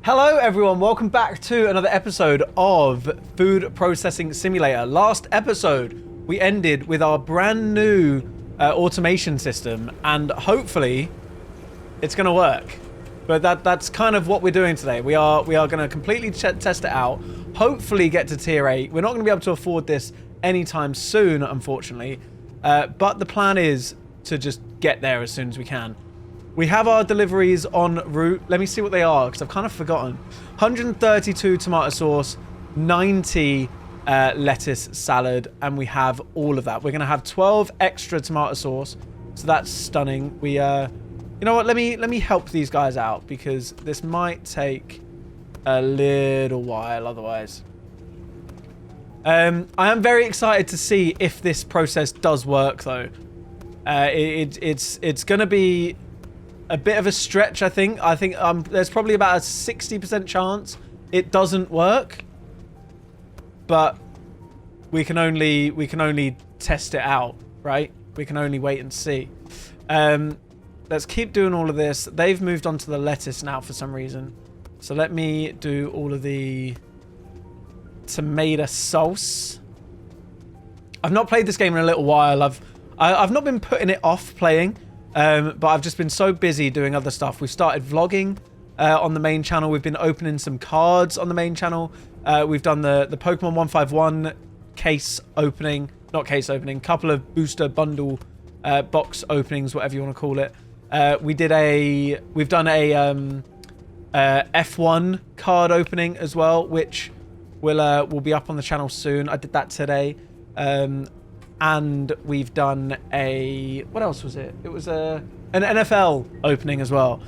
Hello everyone, welcome back to another episode of Food Processing Simulator. Last episode, we ended with our brand new automation system, and hopefully it's going to work. But that's kind of what we're doing today. We are going to completely test it out, hopefully get to tier 8. We're not going to be able to afford this anytime soon, unfortunately, but the plan is to just get there as soon as we can. We have our deliveries en route. Let me see what they are, because I've kind of forgotten. 132 tomato sauce, 90 lettuce salad, and we have all of that. We're going to have 12 extra tomato sauce, so that's stunning. We, you know what? Let me help these guys out, because this might take a little while otherwise. I am very excited to see if this process does work, though. It's going to be a bit of a stretch, I think. There's probably about a 60% chance it doesn't work, but we can only test it out, right? We can only wait and see. Let's keep doing all of this. They've moved on to the lettuce now for some reason, so let me do all of the tomato sauce. I've not played this game in a little while. I've not been putting it off playing. But I've just been so busy doing other stuff. We've started vlogging on the main channel. We've been opening some cards on the main channel. We've done the Pokemon 151 case opening. Not case opening. Couple of booster bundle box openings, whatever you want to call it. We've done a F1 card opening as well, which will be up on the channel soon. I did that today. And we've done what else was it? It was an NFL opening as well.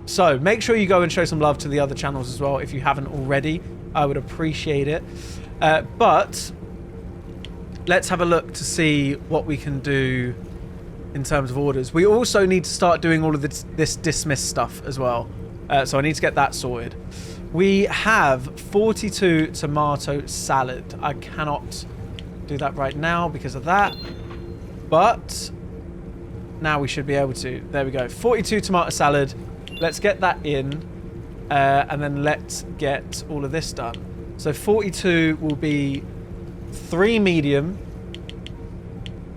So make sure you go and show some love to the other channels as well if you haven't already. I would appreciate it. But let's have a look to see what we can do in terms of orders. We also need to start doing all of this dismiss stuff as well. So I need to get that sorted. We have 42 tomato salad. I cannot do that right now because of that, but now we should be able to. There we go. 42 tomato salad. Let's get that in, and then let's get all of this done. So 42 will be 3 medium.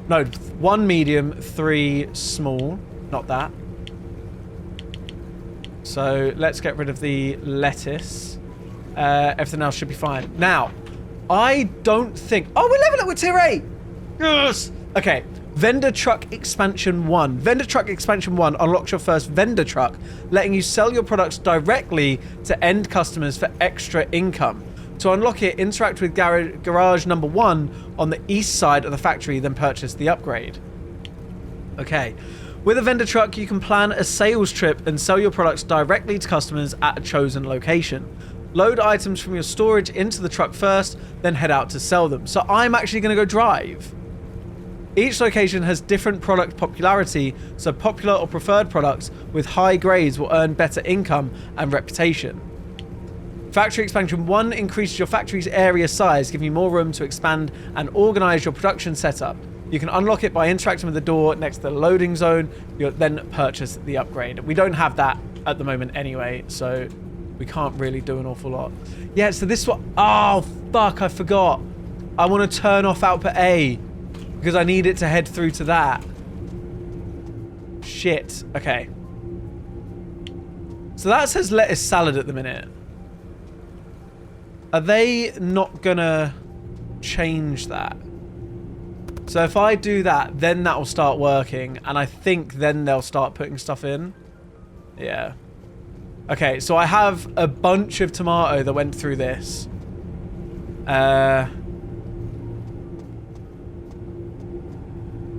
No, 1 medium, 3 small. Not that. So let's get rid of the lettuce. Everything else should be fine. Now, I don't think... Oh, we're leveling up with tier 8! Yes! Okay. Vendor Truck Expansion 1. Vendor Truck Expansion 1 unlocks your first vendor truck, letting you sell your products directly to end customers for extra income. To unlock it, interact with garage number 1 on the east side of the factory, then purchase the upgrade. Okay. With a vendor truck, you can plan a sales trip and sell your products directly to customers at a chosen location. Load items from your storage into the truck first, then head out to sell them. So I'm actually going to go drive. Each location has different product popularity, so popular or preferred products with high grades will earn better income and reputation. Factory Expansion 1 increases your factory's area size, giving you more room to expand and organize your production setup. You can unlock it by interacting with the door next to the loading zone. You'll then purchase the upgrade. We don't have that at the moment anyway, so we can't really do an awful lot. Yeah, so this one... Oh, fuck, I forgot. I want to turn off output A because I need it to head through to that. Shit. Okay. So that says lettuce salad at the minute. Are they not gonna change that? So if I do that, then that will start working, and I think then they'll start putting stuff in. Yeah. Okay, so I have a bunch of tomato that went through this.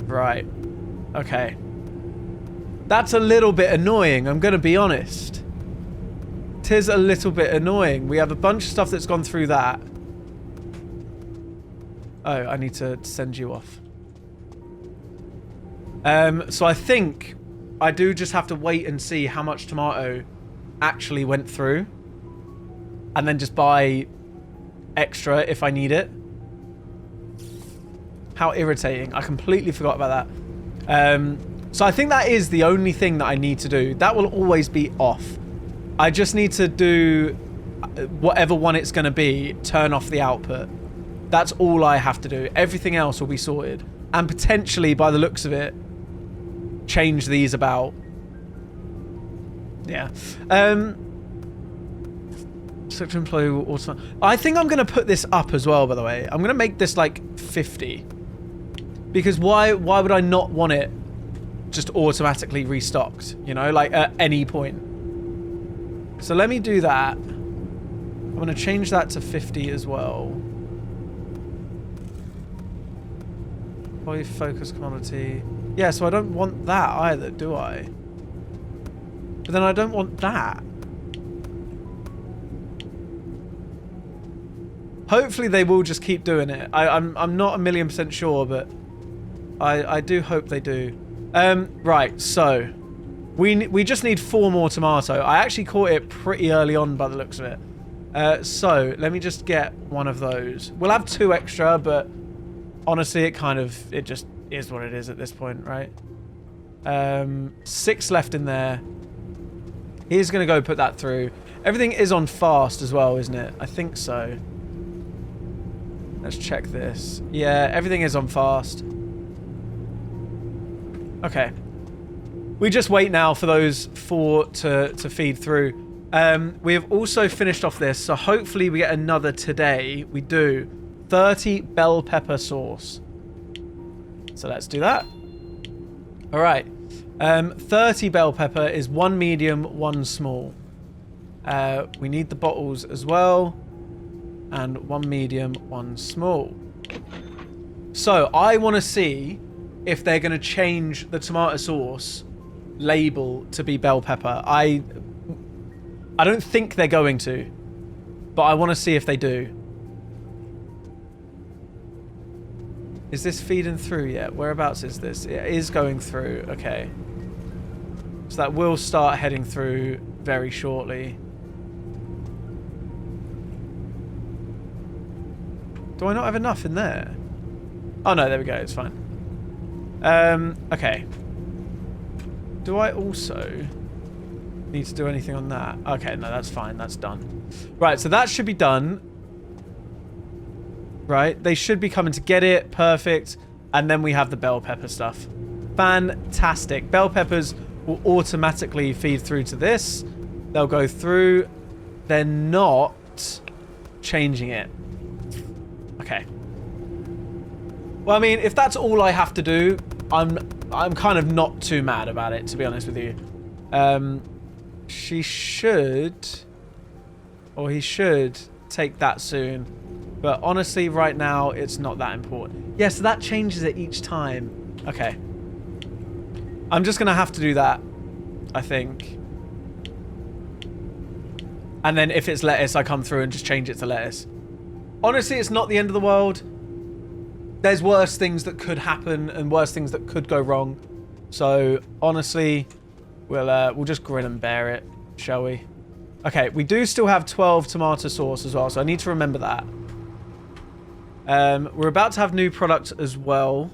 Right. Okay. That's a little bit annoying, I'm going to be honest. Tis a little bit annoying. We have a bunch of stuff that's gone through that. Oh, I need to send you off. So I think I do just have to wait and see how much tomato actually went through, and then just buy extra if I need it. How irritating. I completely forgot about that. So I think that is the only thing that I need to do. That will always be off. I just need to do whatever one it's going to be, turn off the output. That's all I have to do. Everything else will be sorted. And potentially, by the looks of it, change these about. Yeah. Select employee will automatically. I think I'm going to put this up as well, by the way. I'm going to make this like 50. Because why would I not want it just automatically restocked? You know, like at any point. So let me do that. I'm going to change that to 50 as well. Employee focus commodity. Yeah, so I don't want that either, do I? But then I don't want that. Hopefully they will just keep doing it. I'm not 1,000,000% sure, but I do hope they do. Right, so we just need 4 more tomato. I actually caught it pretty early on by the looks of it. So let me just get one of those. We'll have 2 extra, but honestly, it just is what it is at this point, right? 6 left in there. He's gonna go put that through. Everything is on fast as well, isn't it? I think so. Let's check this. Yeah, everything is on fast. Okay. We just wait now for those 4 to feed through. We have also finished off this, so hopefully we get another today. We do. 30 bell pepper sauce. So let's do that. All right. 30 bell pepper is 1 medium, 1 small. We need the bottles as well. And 1 medium, 1 small. So I want to see if they're going to change the tomato sauce label to be bell pepper. I don't think they're going to, but I want to see if they do. Is this feeding through yet? Whereabouts is this? It is going through. Okay. So that will start heading through very shortly. Do I not have enough in there? Oh no, there we go, it's fine. Okay. Do I also need to do anything on that? Okay, no, that's fine, that's done. Right, so that should be done. Right, they should be coming to get it, perfect. And then we have the bell pepper stuff. Fantastic. Bell peppers will automatically feed through to this. They'll go through. They're not changing it. Okay. Well, I mean, if that's all I have to do, I'm kind of not too mad about it, to be honest with you. She should, or he should, take that soon. But honestly, right now, it's not that important. Yeah, so that changes it each time. Okay. I'm just going to have to do that, I think. And then if it's lettuce, I come through and just change it to lettuce. Honestly, it's not the end of the world. There's worse things that could happen and worse things that could go wrong. So, honestly, we'll just grin and bear it, shall we? Okay, we do still have 12 tomato sauce as well, so I need to remember that. We're about to have new products as well.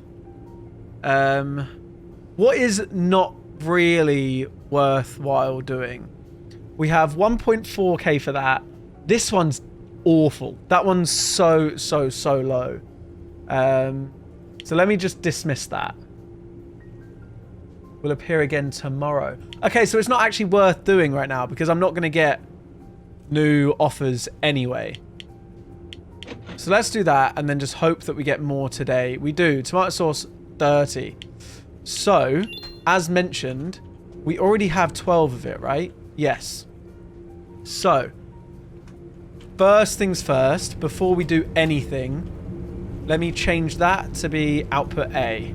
What is not really worthwhile doing? We have 1.4k for that. This one's awful. That one's so low. So let me just dismiss that. Will appear again tomorrow. Okay, so it's not actually worth doing right now because I'm not going to get new offers anyway. So let's do that and then just hope that we get more today. We do. Tomato sauce, 30. So, as mentioned, we already have 12 of it, right? Yes. So, first things first, before we do anything, let me change that to be output A.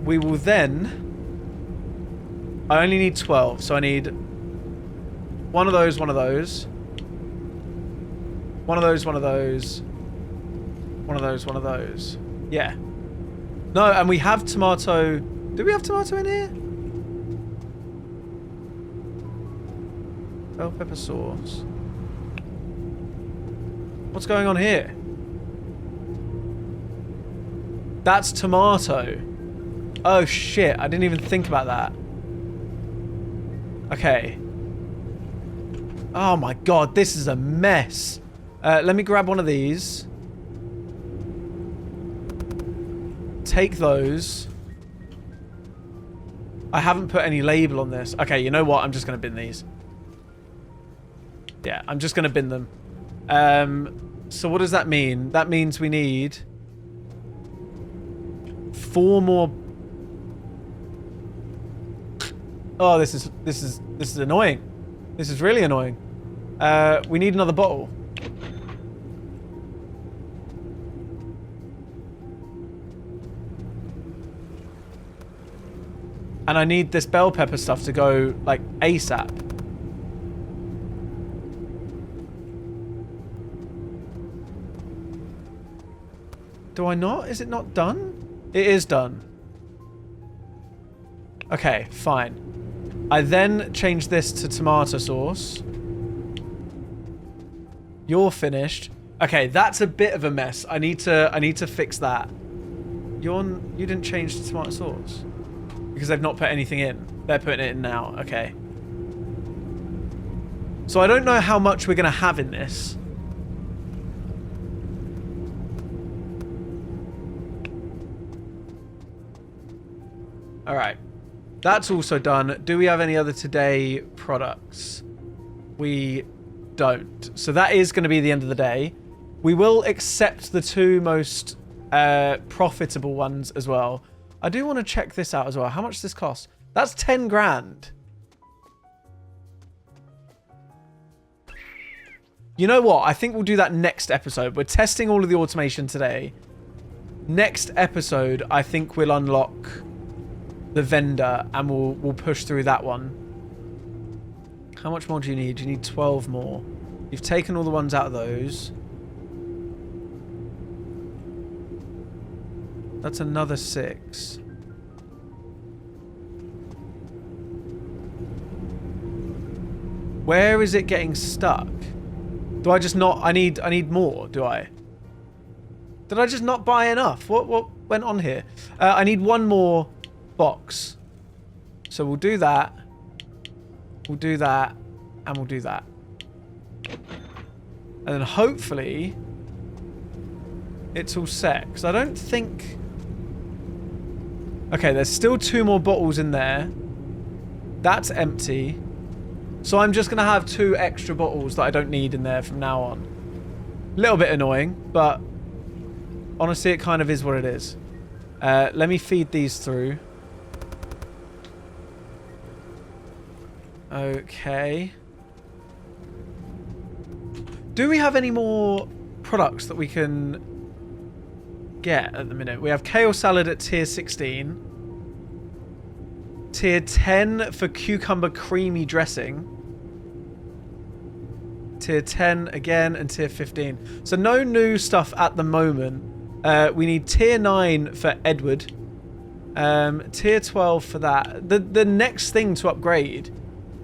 We will then... I only need 12, so I need one of those, one of those. One of those, one of those. One of those, one of those. Yeah. No, and we have tomato... Do we have tomato in here? Bell pepper sauce. What's going on here? That's tomato. Oh shit, I didn't even think about that. Okay. Oh my god, this is a mess. Let me grab one of these. Take those. I haven't put any label on this. Okay, you know what? I'm just going to bin these. Yeah, I'm just going to bin them. So what does that mean? That means we need 4 more. Oh, this is annoying. This is really annoying. We need another bottle. And I need this bell pepper stuff to go, like, ASAP. Do I not? Is it not done? It is done. Okay, fine. I then change this to tomato sauce. You're finished. Okay, that's a bit of a mess. I need to fix that. You didn't change to tomato sauce? Because they've not put anything in. They're putting it in now. Okay. So I don't know how much we're going to have in this. Alright. That's also done. Do we have any other today products? We don't. So that is going to be the end of the day. We will accept the 2 most profitable ones as well. I do want to check this out as well. How much does this cost? That's 10 grand. You know what? I think we'll do that next episode. We're testing all of the automation today. Next episode, I think we'll unlock the vendor and we'll push through that one. How much more do you need? You need 12 more. You've taken all the ones out of those. That's another 6. Where is it getting stuck? Do I just not... I need more, do I? Did I just not buy enough? What went on here? I need 1 more box. So we'll do that. We'll do that. And we'll do that. And then hopefully it's all set. Because I don't think... Okay, there's still 2 more bottles in there. That's empty. So I'm just going to have 2 extra bottles that I don't need in there from now on. A little bit annoying, but honestly, it kind of is what it is. Let me feed these through. Okay. Do we have any more products that we can get at the minute? We have kale salad at tier 16. Tier 10 for cucumber creamy dressing. Tier 10 again and tier 15. So no new stuff at the moment. We need tier 9 for Edward. Tier 12 for that. The next thing to upgrade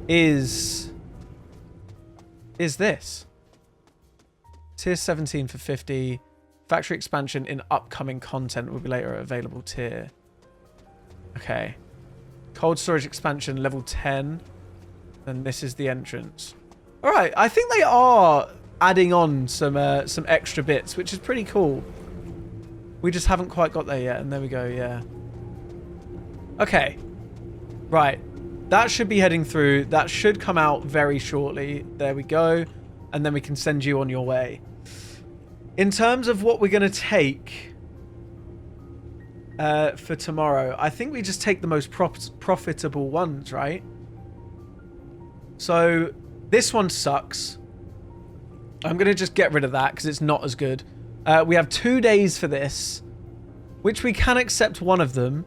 is this. Tier 17 for 50. Factory expansion in upcoming content will be later available tier. Okay. Cold storage expansion level 10. And this is the entrance. Alright, I think they are adding on some extra bits, which is pretty cool. We just haven't quite got there yet, and there we go, yeah. Okay. Right. That should be heading through. That should come out very shortly. There we go. And then we can send you on your way. In terms of what we're going to take for tomorrow, I think we just take the most profitable ones, right? So this one sucks. I'm going to just get rid of that because it's not as good. We have 2 days for this, which we can accept one of them,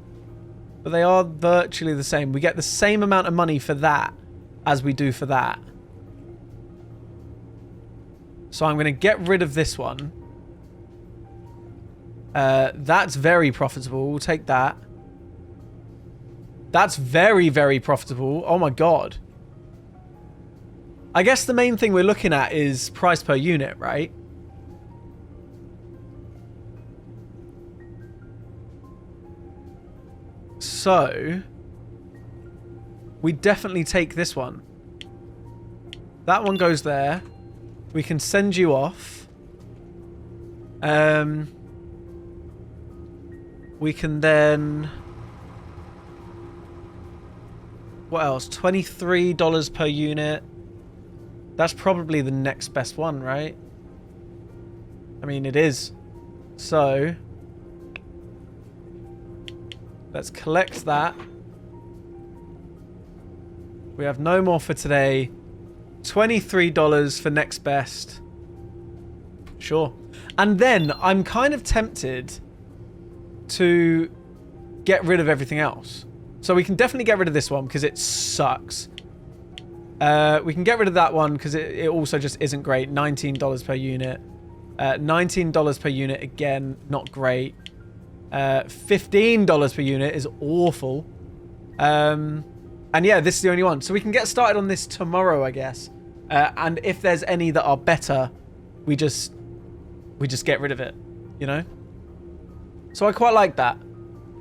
but they are virtually the same. We get the same amount of money for that as we do for that. So I'm going to get rid of this one. That's very profitable. We'll take that. That's very, very profitable. Oh my god. I guess the main thing we're looking at is price per unit, right? So we definitely take this one. That one goes there. We can send you off. We can then... What else? $23 per unit. That's probably the next best one, right? I mean, it is. So... let's collect that. We have no more for today. $23 for next best. Sure. And then I'm kind of tempted to get rid of everything else. So we can definitely get rid of this one because it sucks. We can get rid of that one because it also just isn't great. $19 per unit. $19 per unit, again, not great. $15 per unit is awful. And yeah, this is the only one. So we can get started on this tomorrow, I guess. And if there's any that are better, we just get rid of it, you know? So I quite like that.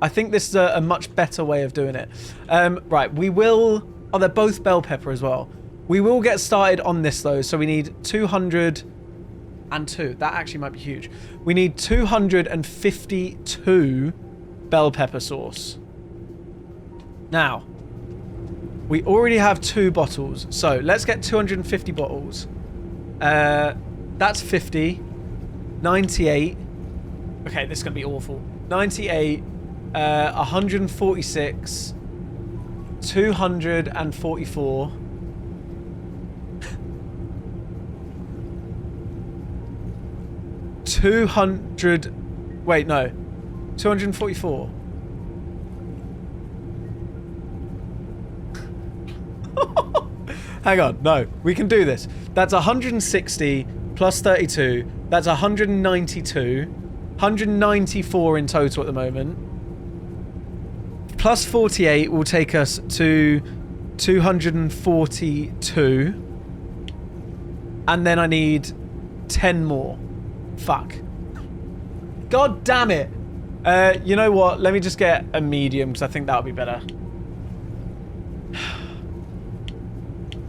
I think this is a much better way of doing it. Right, we will... Oh, they're both bell pepper as well. We will get started on this, though. So we need 202. That actually might be huge. We need 252 bell pepper sauce. Now, we already have 2 bottles. So let's get 250 bottles. That's 50. 98. Okay, this is going to be awful. 98. 146. 244. 200. Wait, no. 244. Hang on. No, we can do this. That's 160 plus 32. That's 192. 194 in total at the moment. Plus 48 will take us to 242. And then I need 10 more. Fuck. God damn it. You know what? Let me just get a medium because I think that'll be better.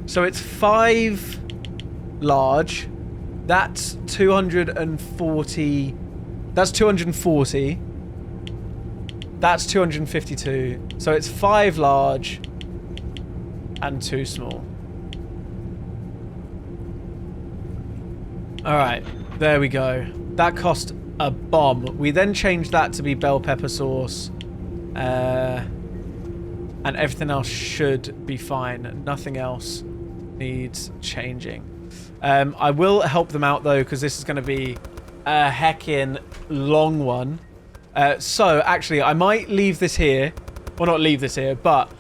So it's 5 large. That's 240. That's 240. That's 252. So it's 5 large and 2 small. Alright, there we go. That cost a bomb. We then changed that to be bell pepper sauce. And everything else should be fine. Nothing else needs changing. I will help them out though, because this is going to be a heckin' long one. So actually, I might leave this here. Well, not leave this here, but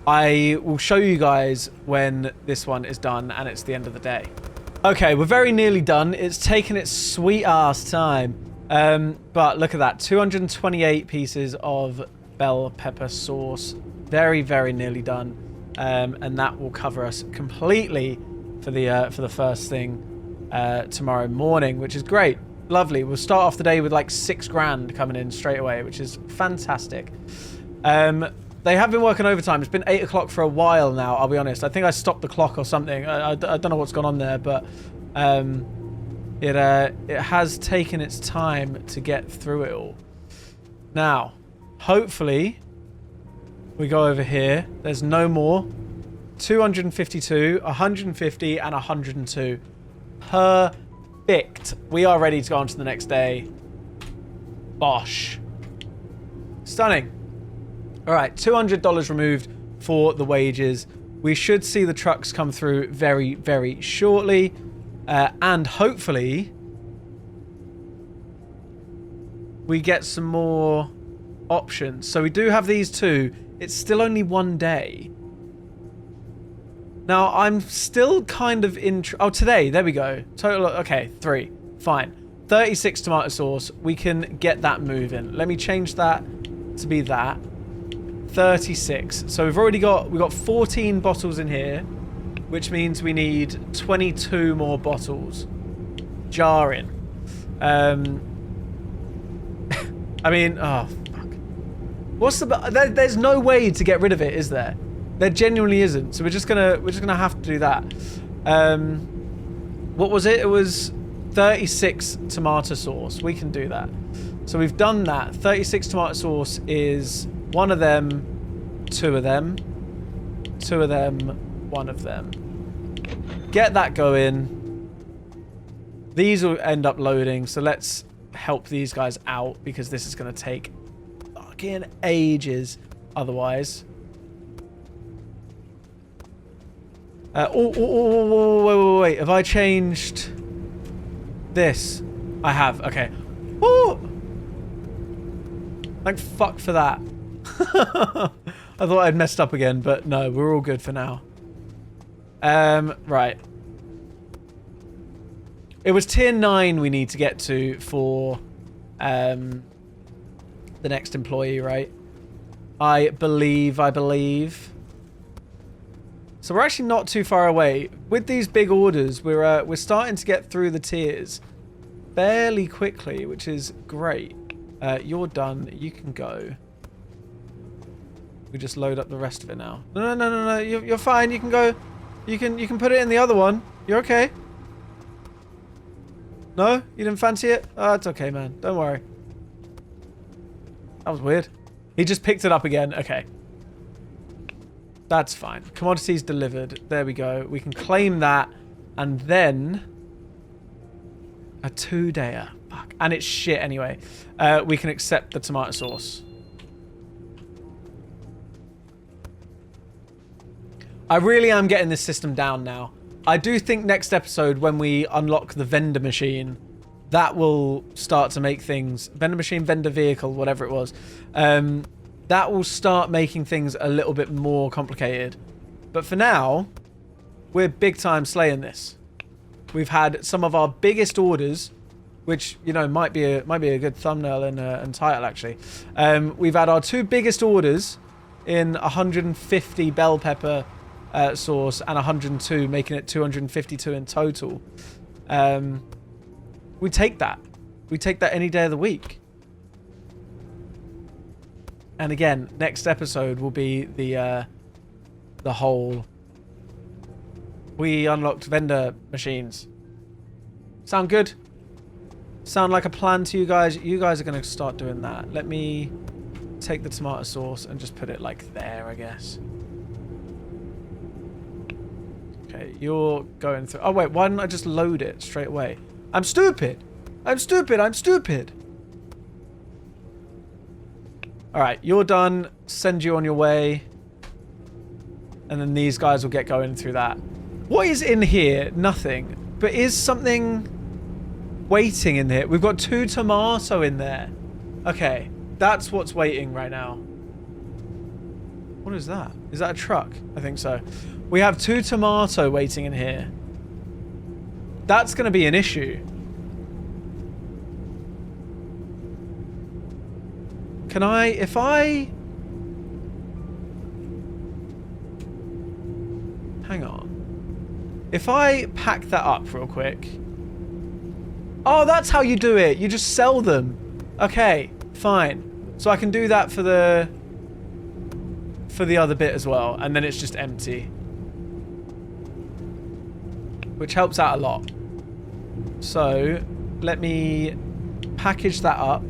I will show you guys when this one is done and it's the end of the day. Okay, we're very nearly done. It's taken its sweet ass time. But look at that. 228 pieces of bell pepper sauce. Very, very nearly done. And that will cover us completely for the first thing tomorrow morning, which is great. Lovely. We'll start off the day with like 6 grand coming in straight away, which is fantastic. They have been working overtime. It's been 8 o'clock for a while now, I'll be honest. I think I stopped the clock or something. I don't know what's gone on there, but it has taken its time to get through it all. Now, hopefully, we go over here. There's no more. 252, 150, and 102. Perfect. We are ready to go on to the next day. Bosh. Stunning. All right, $200 removed for the wages. We should see the trucks come through very, very shortly. And hopefully, we get some more options. So we do have these 2. It's still only 1 day. Now, I'm still kind of oh, today. There we go. Total. Okay, 3. Fine. 36 tomato sauce. We can get that moving. Let me change that to be that. 36. So we've got 14 bottles in here, which means we need 22 more bottles. Jarring. I mean, oh fuck. What's the? There's no way to get rid of it, is there? There genuinely isn't. So we're just gonna have to do that. What was it? It was 36 tomato sauce. We can do that. So we've done that. 36 tomato sauce is one of them, two of them, two of them, one of them. Get that going. These will end up loading, so let's help these guys out because this is going to take fucking ages otherwise. Wait. Have I changed this? I have. Okay. Woo! Thank fuck for that. I thought I'd messed up again, but no, we're all good for now. Right. It was tier 9 we need to get to for the next employee, right? I believe. So we're actually not too far away. With these big orders, we're starting to get through the tiers fairly quickly, which is great. You're done. You can go. We just load up the rest of it now. No. You're fine. You can go. You can put it in the other one. You're okay. No? You didn't fancy it? Oh, it's okay, man. Don't worry. That was weird. He just picked it up again. Okay. That's fine. Commodities delivered. There we go. We can claim that. And then... a 2-dayer. Fuck. And it's shit anyway. We can accept the tomato sauce. I really am getting this system down now. I do think next episode, when we unlock the vendor machine, that will start to make things... vendor machine, vendor vehicle, whatever it was. That will start making things a little bit more complicated. But for now, we're big time slaying this. We've had some of our biggest orders, which, you know, might be a good thumbnail and title, actually. We've had our 2 biggest orders in 150 bell pepper sauce and 102, making it 252 in total. We take that. We take that any day of the week. And again, next episode will be the whole... we unlocked vendor machines. Sound good? Sound like a plan to you guys? You guys are going to start doing that. Let me take the tomato sauce and just put it like there, I guess. Okay, you're going through... oh, wait, why didn't I just load it straight away? I'm stupid! I'm stupid! Alright, you're done. Send you on your way. And then these guys will get going through that. What is in here? Nothing. But is something waiting in here? We've got 2 tomato in there. Okay, that's what's waiting right now. What is that? Is that a truck? I think so. We have 2 tomato waiting in here. That's going to be an issue. Can I... if I... hang on. If I pack that up real quick... oh, that's how you do it. You just sell them. Okay, fine. So I can do that for the other bit as well. And then it's just empty. Which helps out a lot. So, let me package that up.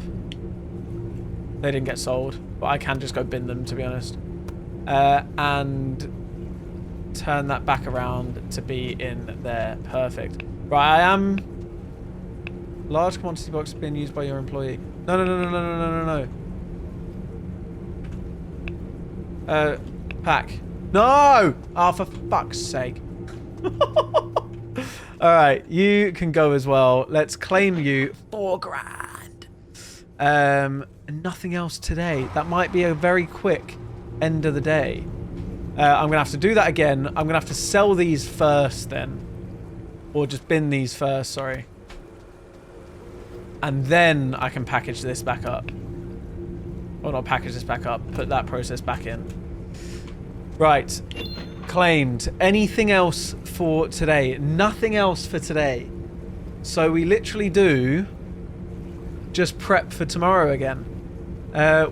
They didn't get sold. But I can just go bin them, to be honest. And turn that back around to be in there. Perfect. Right, I am... large quantity box being used by your employee. No. Pack. No! Oh, for fuck's sake. Alright, you can go as well. Let's claim you. 4 grand. And nothing else today. That might be a very quick end of the day. I'm going to have to do that again. I'm going to have to sell these first then. Or just bin these first, sorry. And then I can package this back up. Or not package this back up. Put that process back in. Right. Claimed. Anything else for today? Nothing else for today. So we literally do just prep for tomorrow again.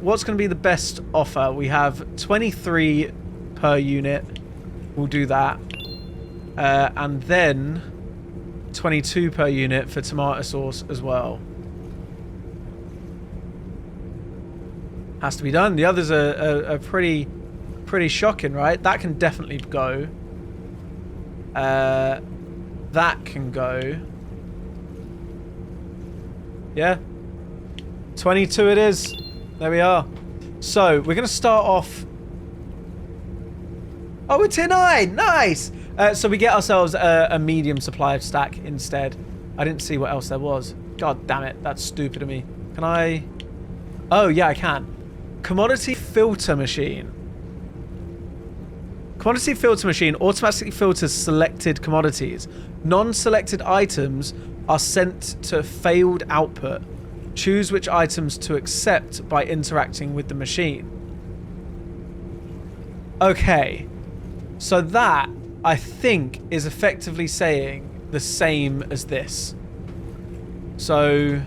What's going to be the best offer? We have 23 per unit. We'll do that. And then 22 per unit for tomato sauce as well. Has to be done. The others are pretty shocking, right? That can definitely go. That can go. Yeah. 22 it is. There we are. So, we're going to start off... Oh, we're tier 9! Nice! So we get ourselves a medium supply of stack instead. I didn't see what else there was. God damn it. That's stupid of me. Can I... Oh, yeah, I can. Commodity filter machine. Commodity filter machine automatically filters selected commodities. Non-selected items are sent to failed output. Choose which items to accept by interacting with the machine. Okay. So that, I think, is effectively saying the same as this. So...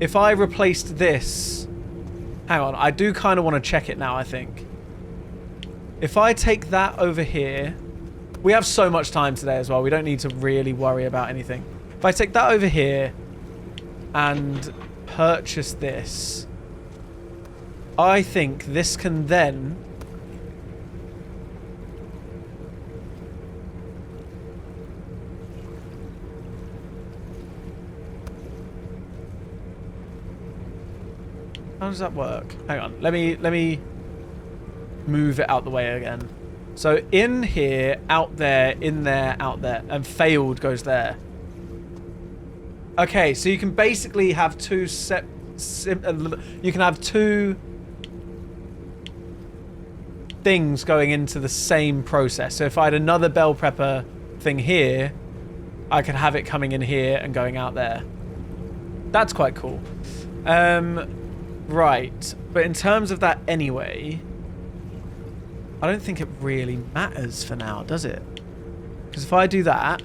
if I replaced this... Hang on, I do kind of want to check it now, I think. If I take that over here... We have so much time today as well. We don't need to really worry about anything. If I take that over here and purchase this, I think this can then... How does that work? Hang on. Let me move it out the way again. So in here, out there, in there, out there, and failed goes there. Okay, so you can basically have two you can have two things going into the same process. So if I had another bell pepper thing here, I could have it coming in here and going out there. That's quite cool. Right, but in terms of that anyway, I don't think it really matters for now, does it? Because if I do that...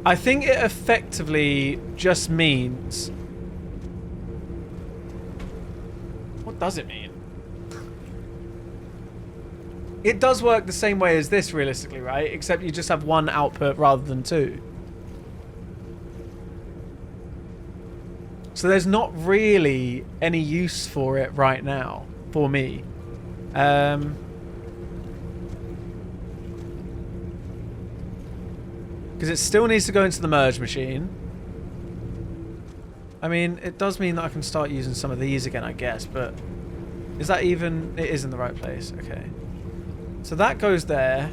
I think it effectively just means... What does it mean? It does work the same way as this, realistically, right? Except you just have one output rather than two. So there's not really any use for it right now, for me. Because it still needs to go into the merge machine. I mean, it does mean that I can start using some of these again, I guess, but... Is that even... It is in the right place, okay. So that goes there.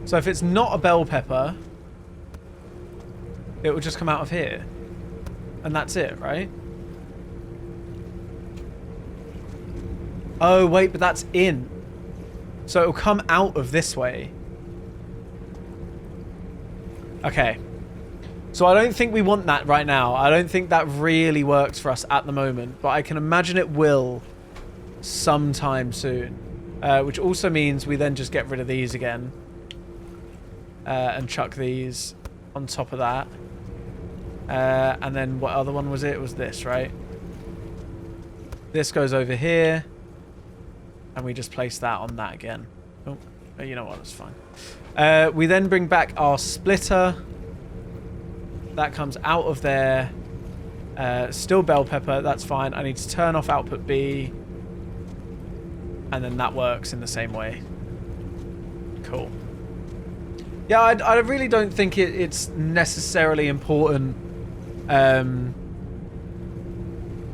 So if it's not a bell pepper, it will just come out of here. And that's it, right? Oh, wait, but that's in. So it'll come out of this way. Okay. So I don't think we want that right now. I don't think that really works for us at the moment. But I can imagine it will sometime soon. Which also means we then just get rid of these again. And chuck these on top of that. And then what other one was it? It was this, right? This goes over here. And we just place that on that again. Oh, you know what? That's fine. We then bring back our splitter. That comes out of there. Still bell pepper. That's fine. I need to turn off output B. And then that works in the same way. Cool. Yeah, I really don't think it's necessarily important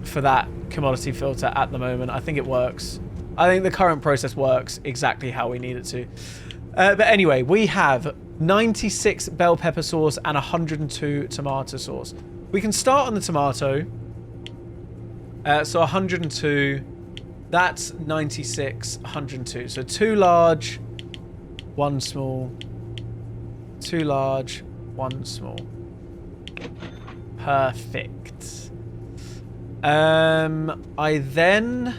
for that commodity filter at the moment. I think it works. I think the current process works exactly how we need it to. But anyway, we have 96 bell pepper sauce and 102 tomato sauce. We can start on the tomato. So 102. That's 96, 102. So 2 large, 1 small. 2 large, 1 small. Perfect. I then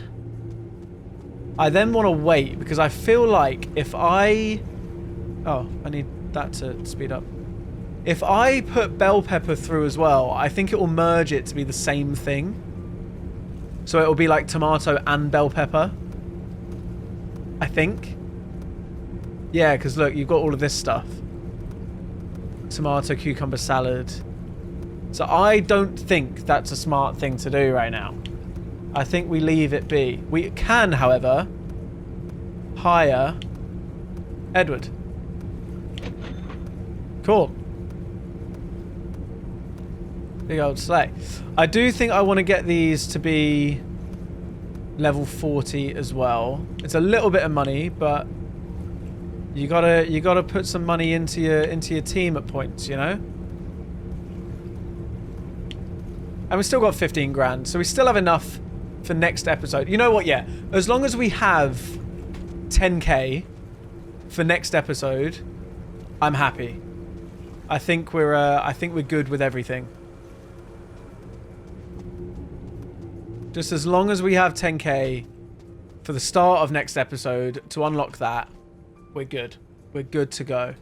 want to wait because I feel like if I... Oh, I need that to speed up. If I put bell pepper through as well, I think it will merge it to be the same thing. So it will be like tomato and bell pepper. I think. Yeah, because look, you've got all of this stuff. Tomato, cucumber salad. So I don't think that's a smart thing to do right now. I think we leave it be. We can, however, hire Edward. Cool. Big old sleigh. I do think I want to get these to be level 40 as well. It's a little bit of money, but you gotta put some money into your team at points, you know? And we still got 15 grand, so we still have enough for next episode. You know what? Yeah, as long as we have 10k for next episode, I'm happy. I think we're good with everything. Just as long as we have 10k for the start of next episode to unlock that, we're good. We're good to go.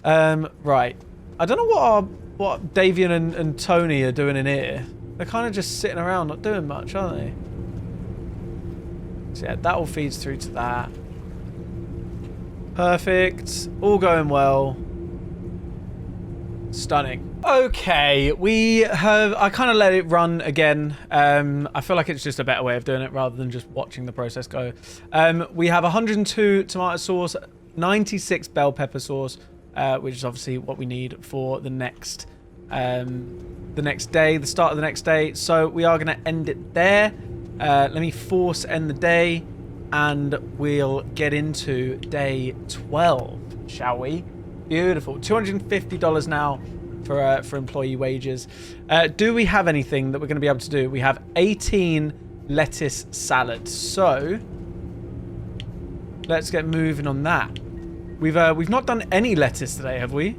Right. I don't know what Davian and Tony are doing in here. They're kind of just sitting around not doing much, aren't they? So yeah, that all feeds through to that. Perfect. All going well. Stunning. Okay, I kind of let it run again. I feel like it's just a better way of doing it rather than just watching the process go. We have 102 tomato sauce, 96 bell pepper sauce, which is obviously what we need for the next day, the start of the next day. So we are going to end it there. Let me force end the day, and we'll get into day 12, shall we? Beautiful. $250 now for employee wages. Do we have anything that we're going to be able to do? We have 18 lettuce salads. So let's get moving on that. We've not done any lettuce today, have we?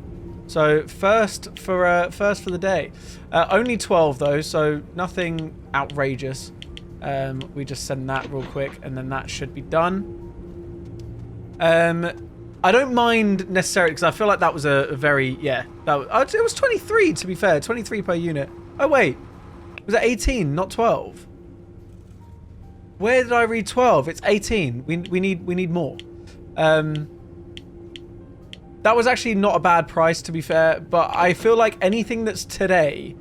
So first for the day. Only 12 though, so nothing outrageous. We just send that real quick, and then that should be done. I don't mind necessarily, because I feel like that was a very, yeah. It was 23, to be fair. 23 per unit. Oh, wait. Was it 18, not 12? Where did I read 12? It's 18. We need more. That was actually not a bad price, to be fair. But I feel like anything that's today,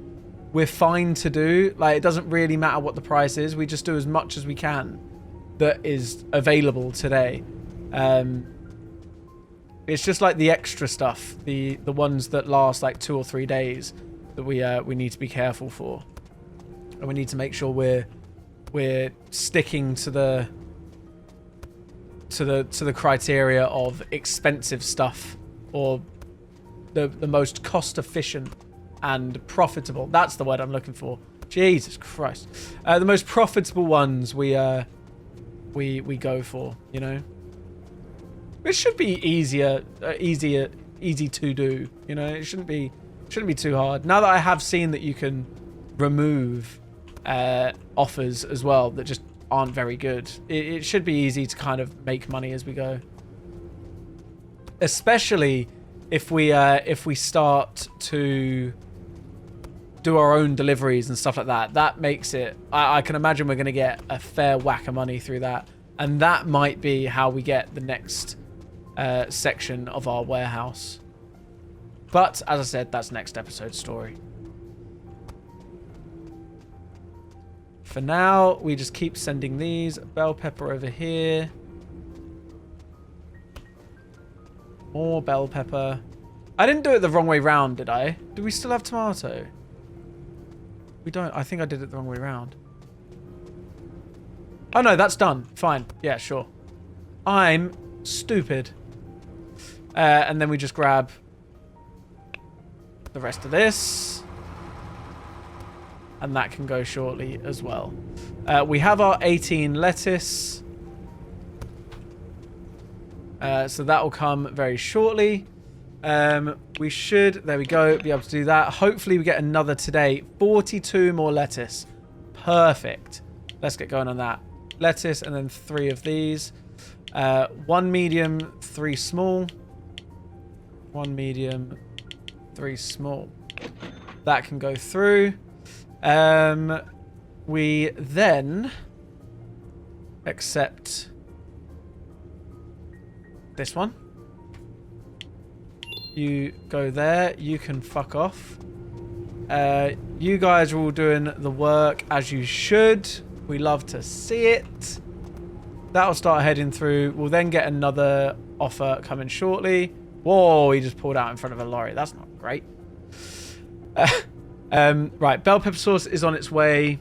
we're fine to do. Like, it doesn't really matter what the price is. We just do as much as we can that is available today. It's just like the extra stuff, the ones that last like 2 or 3 days, that we need to be careful for, and we need to make sure we're sticking to the criteria of expensive stuff, or the most cost efficient and profitable. That's the word I'm looking for. Jesus Christ, the most profitable ones we go for, you know. It should be easy to do, you know. It shouldn't be too hard. Now that I have seen that you can remove offers as well that just aren't very good, it should be easy to kind of make money as we go. Especially if we start to do our own deliveries and stuff like that. That makes it. I can imagine we're going to get a fair whack of money through that, and that might be how we get the next section of our warehouse. But as I said, that's next episode's story. For now, we just keep sending these. Bell pepper over here. More bell pepper. I didn't do it the wrong way round, did I? Do we still have tomato? We don't. I think I did it the wrong way round. Oh no, that's done. Fine. Yeah, sure. I'm stupid. And then we just grab the rest of this. And that can go shortly as well. We have our 18 lettuce. So that will come very shortly. We should, there we go, be able to do that. Hopefully we get another today. 42 more lettuce. Perfect. Let's get going on that. Lettuce, and then 3 of these. 1 medium, 3 small. 1 medium, 3 small. That can go through. We then accept this one. You go there. You can fuck off. You guys are all doing the work as you should. We love to see it. That'll start heading through. We'll then get another offer coming shortly. Whoa, he just pulled out in front of a lorry. That's not great. Right, bell pepper sauce is on its way.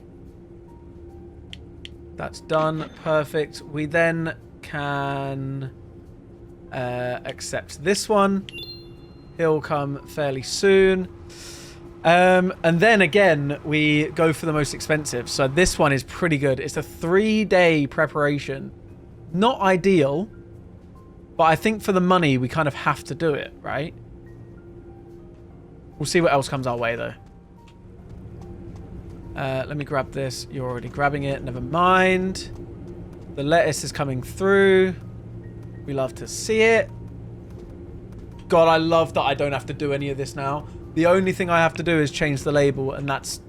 That's done. Perfect. We then can accept this one. He'll come fairly soon. And then again, we go for the most expensive. So this one is pretty good. It's a 3-day preparation. Not ideal, but I think for the money, we kind of have to do it, right? We'll see what else comes our way, though. Let me grab this. You're already grabbing it. Never mind. The lettuce is coming through. We love to see it. God, I love that I don't have to do any of this now. The only thing I have to do is change the label, and that's...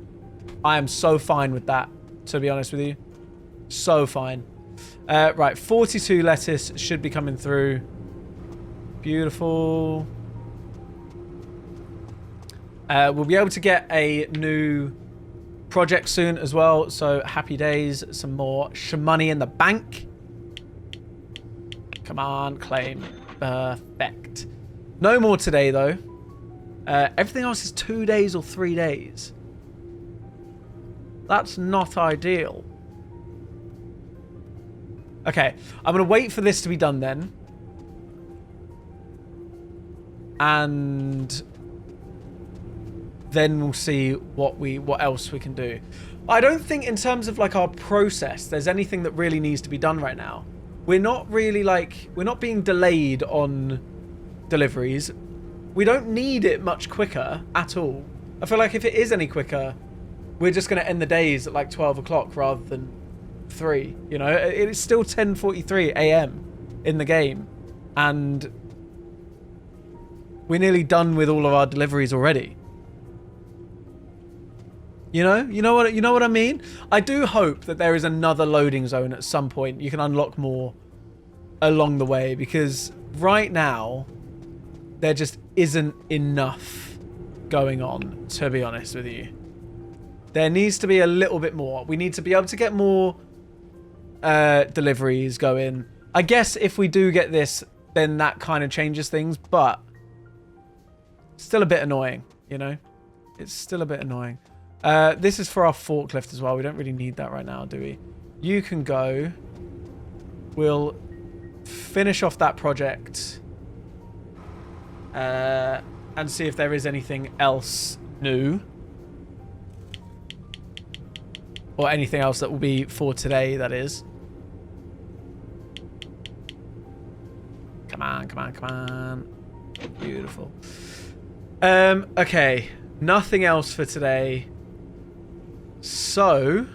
I am so fine with that, to be honest with you. So fine. Right, 42 lettuce should be coming through. Beautiful. We'll be able to get a new project soon as well, so happy days. Some more money in the bank. Come on, claim. Perfect. No more today, though. Everything else is 2 days or 3 days. That's not ideal. Okay, I'm going to wait for this to be done then. And then we'll see what else we can do. I don't think in terms of like our process, there's anything that really needs to be done right now. We're not really like, we're not being delayed on deliveries. We don't need it much quicker at all. I feel like if it is any quicker, we're just going to end the days at like 12 o'clock rather than 3. You know, it's still 10:43 a.m. in the game. And we're nearly done with all of our deliveries already. You know what I mean? I do hope that there is another loading zone at some point. You can unlock more along the way, because right now there just isn't enough going on, to be honest with you. There needs to be a little bit more. We need to be able to get more deliveries going. I guess if we do get this, then that kind of changes things, but still a bit annoying, you know? It's still a bit annoying. This is for our forklift as well. We don't really need that right now, do we? You can go. We'll finish off that project. And see if there is anything else new. Or anything else that will be for today, that is. Come on, come on, come on. Beautiful. Okay. Nothing else for today. So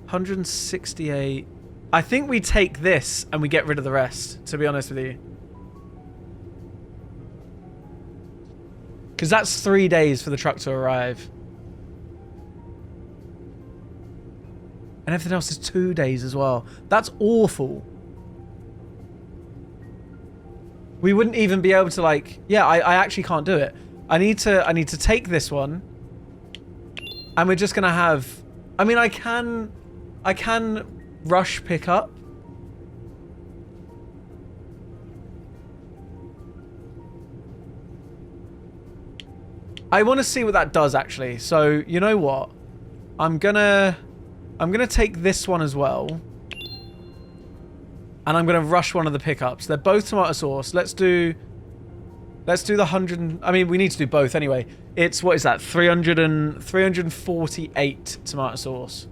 168. I think we take this and we get rid of the rest, to be honest with you. Because that's 3 days for the truck to arrive. And everything else is 2 days as well. That's awful. We wouldn't even be able to, like... Yeah, I actually can't do it. I need to take this one. And we're just going to have... I mean, I can rush pick up. I want to see what that does, actually. So, you know what? I'm gonna take this one as well. And I'm gonna rush one of the pickups. They're both tomato sauce. Let's do the 100... I mean, we need to do both anyway. It's, what is that? 348 tomato sauce.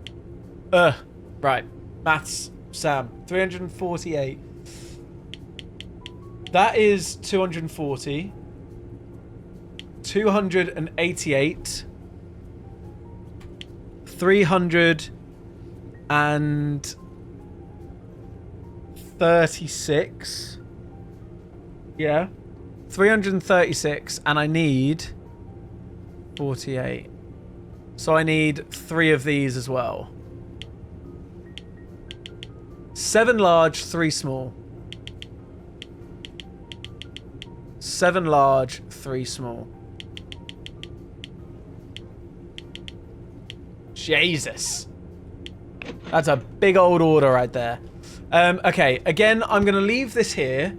Right. Maths, Sam. 348. That is 240. 288. 336. Yeah. 336, and I need 48. So I need 3 of these as well. 7 large, 3 small. 7 large, 3 small. Jesus. That's a big old order right there. Okay, again, I'm going to leave this here.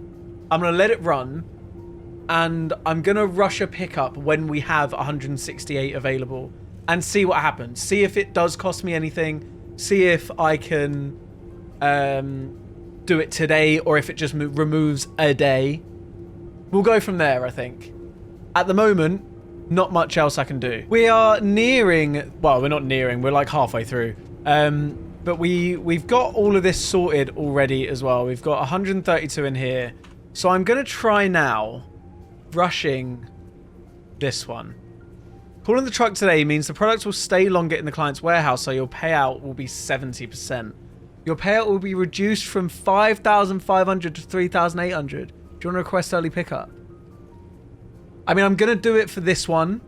I'm going to let it run. And I'm going to rush a pickup when we have 168 available. And see what happens. See if it does cost me anything. See if I can do it today. Or if it just removes a day. We'll go from there, I think. At the moment, not much else I can do. We are nearing... Well, we're not nearing. We're like halfway through. But we've got all of this sorted already as well. We've got 132 in here. So I'm going to try now rushing this one. Pulling the truck today means the products will stay longer in the client's warehouse, so your payout will be 70%. Your payout will be reduced from 5,500 to 3,800. Do you want to request early pickup? I mean, I'm going to do it for this one.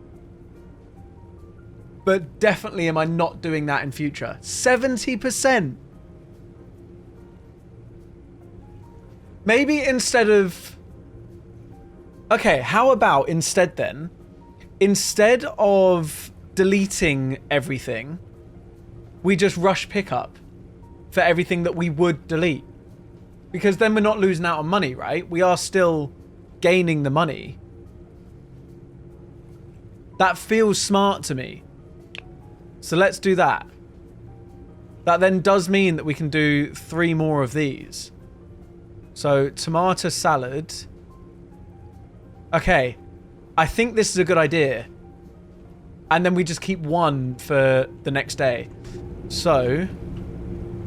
But definitely am I not doing that in future. 70%. Maybe instead of... Okay, how about instead then? Instead of deleting everything, we just rush pickup for everything that we would delete. Because then we're not losing out on money, right? We are still gaining the money. That feels smart to me. So let's do that. That then does mean that we can do 3 more of these. So tomato salad. Okay. I think this is a good idea. And then we just keep 1 for the next day. So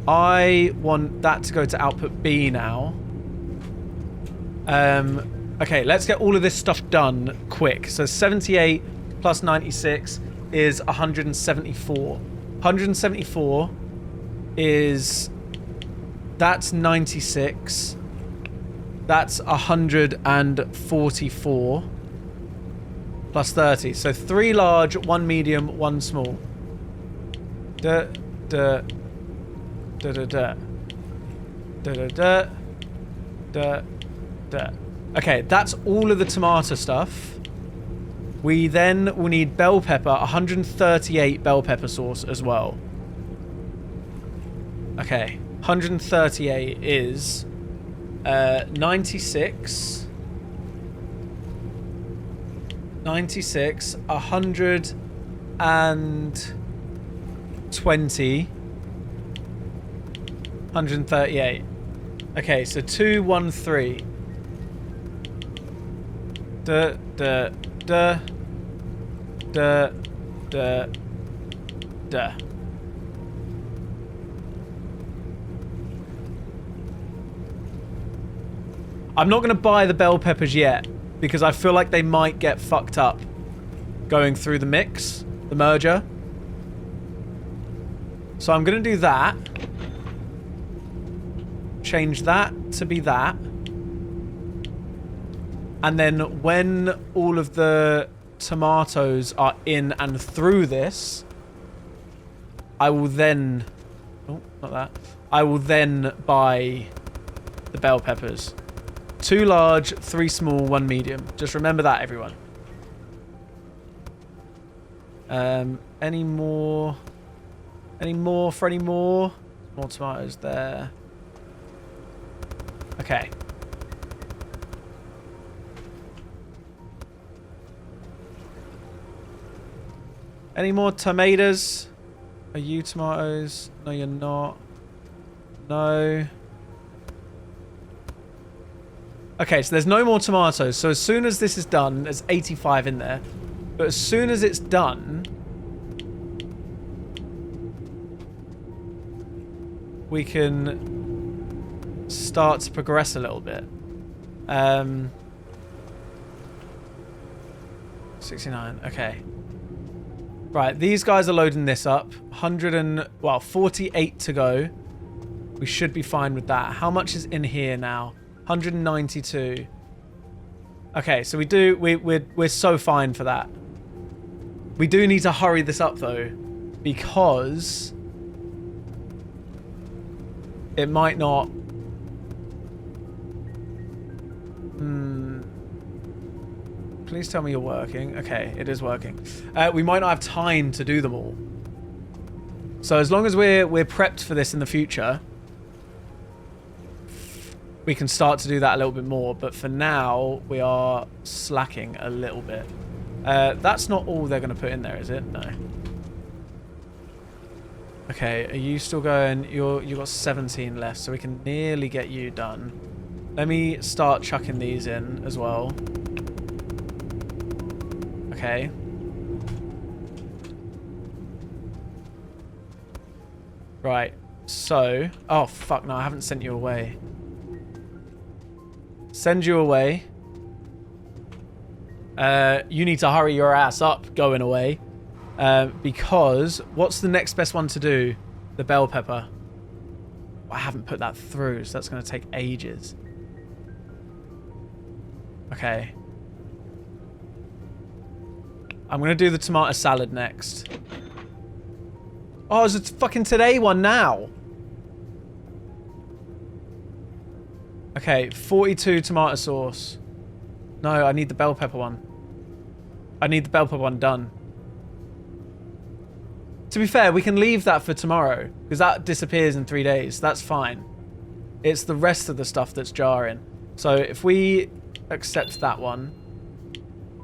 I want that to go to output B now. Okay, let's get all of this stuff done quick. So 78 plus 96 is 174. 174 is... That's 96. That's 144. Plus 30. So 3 large, 1 medium, 1 small. Da, da, da, da, da. Da, da, da. Da, da. Okay, that's all of the tomato stuff. We then will need bell pepper, 138 bell pepper sauce as well. Okay, 138 is 96. 96, 120, 138. Okay, so 213. Da, da, da, da, da, da. I'm not going to buy the bell peppers yet, because I feel like they might get fucked up going through the mix, the merger. So I'm going to do that. Change that to be that. And then when all of the tomatoes are in and through this, I will then... Oh, not that. I will then buy the bell peppers. 2 large, 3 small, 1 medium. Just remember that, everyone. Any more? Any more for any more? More tomatoes there. Okay. Any more tomatoes? Are you tomatoes? No, you're not. No. Okay, so there's no more tomatoes. So as soon as this is done, there's 85 in there. But as soon as it's done, we can start to progress a little bit. 69, okay. Right, these guys are loading this up. 48 to go. We should be fine with that. How much is in here now? 192. Okay, so we're so fine for that. We do need to hurry this up though, because it might not. Please tell me you're working. Okay, it is working. We might not have time to do them all. So as long as we're prepped for this in the future, we can start to do that a little bit more. But for now, we are slacking a little bit. That's not all they're going to put in there, is it? No. Okay, are you still going? You've got 17 left, so we can nearly get you done. Let me start chucking these in as well. Okay. Right. So, oh fuck no, I haven't sent you away. Send you away. You need to hurry your ass up going away. Because what's the next best one to do? The bell pepper. I haven't put that through, so that's going to take ages. Okay. I'm going to do the tomato salad next. Oh, it's a fucking today one now. Okay, 42 tomato sauce. No, I need the bell pepper one. I need the bell pepper one done. To be fair, we can leave that for tomorrow, because that disappears in 3 days. That's fine. It's the rest of the stuff that's jarring. So if we accept that one,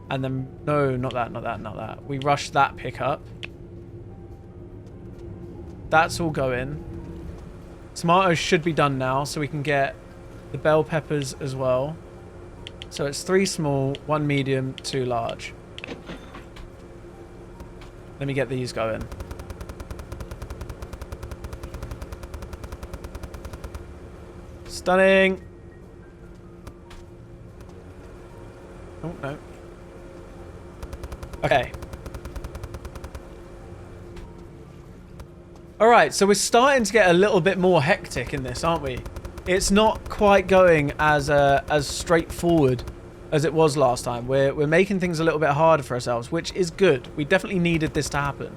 and then, no, not that, not that, not that. We rush that pickup. That's all going. Tomatoes should be done now, so we can get the bell peppers as well. So it's 3 small, 1 medium, 2 large. Let me get these going. Stunning. Oh, no. Okay. Alright, so we're starting to get a little bit more hectic in this, aren't we? It's not quite going as straightforward as it was last time. We're making things a little bit harder for ourselves, which is good. We definitely needed this to happen.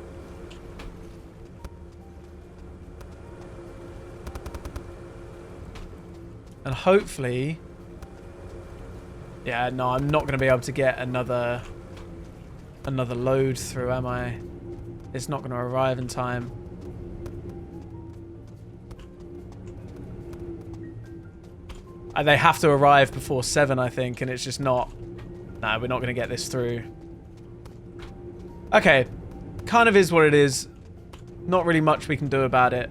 And hopefully... Yeah, no, I'm not going to be able to get another load through, am I? It's not going to arrive in time. They have to arrive before 7, I think, and it's just not... No, we're not going to get this through. Okay. Kind of is what it is. Not really much we can do about it.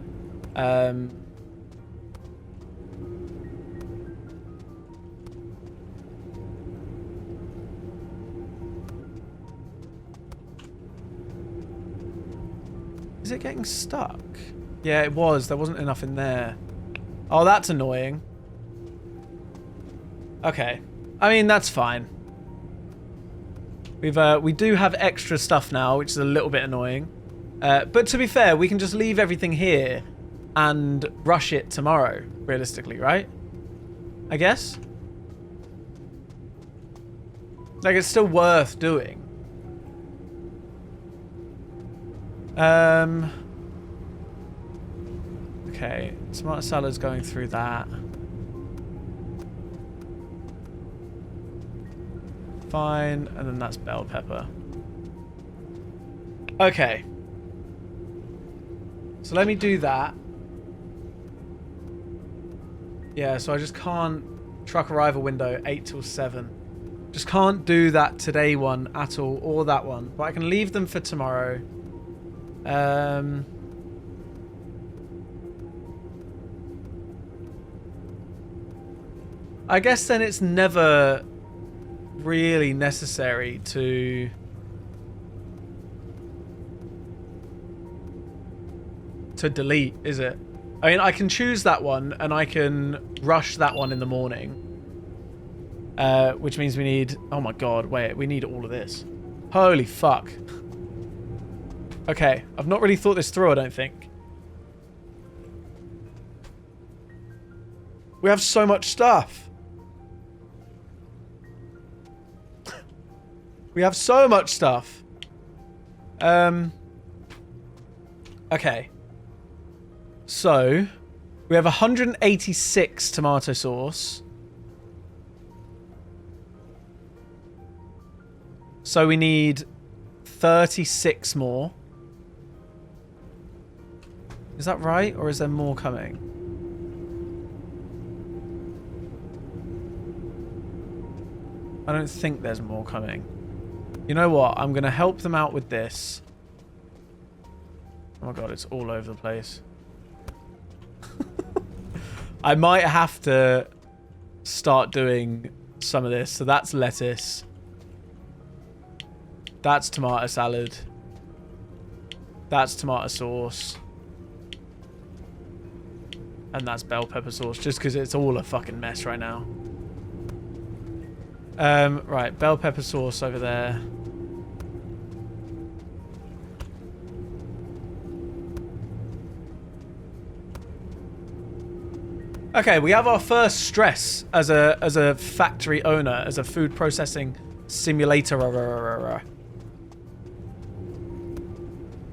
Is it getting stuck? Yeah, it was. There wasn't enough in there. Oh, that's annoying. Okay. I mean, that's fine. We do have extra stuff now, which is a little bit annoying. But to be fair, we can just leave everything here and rush it tomorrow, realistically, right? I guess? Like, it's still worth doing. Okay, tomato salad's going through that. Fine, and then that's bell pepper. Okay. So let me do that. Yeah, so I just can't truck arrival window 8 till 7. Just can't do that today one at all, or that one. But I can leave them for tomorrow. I guess then it's never really necessary to delete, is it? I mean, I can choose that one and I can rush that one in the morning, which means we need, oh my god, wait, we need all of this. Holy fuck. Okay, I've not really thought this through, I don't think. We have so much stuff. We have so much stuff. Okay. So, we have 186 tomato sauce. So we need 36 more. Is that right? Or is there more coming? I don't think there's more coming. You know what? I'm going to help them out with this. Oh my god, it's all over the place. I might have to start doing some of this. So that's lettuce. That's tomato salad. That's tomato sauce. And that's bell pepper sauce, just because it's all a fucking mess right now. Right, bell pepper sauce over there. Okay, we have our first stress as a factory owner, as a food processing simulator.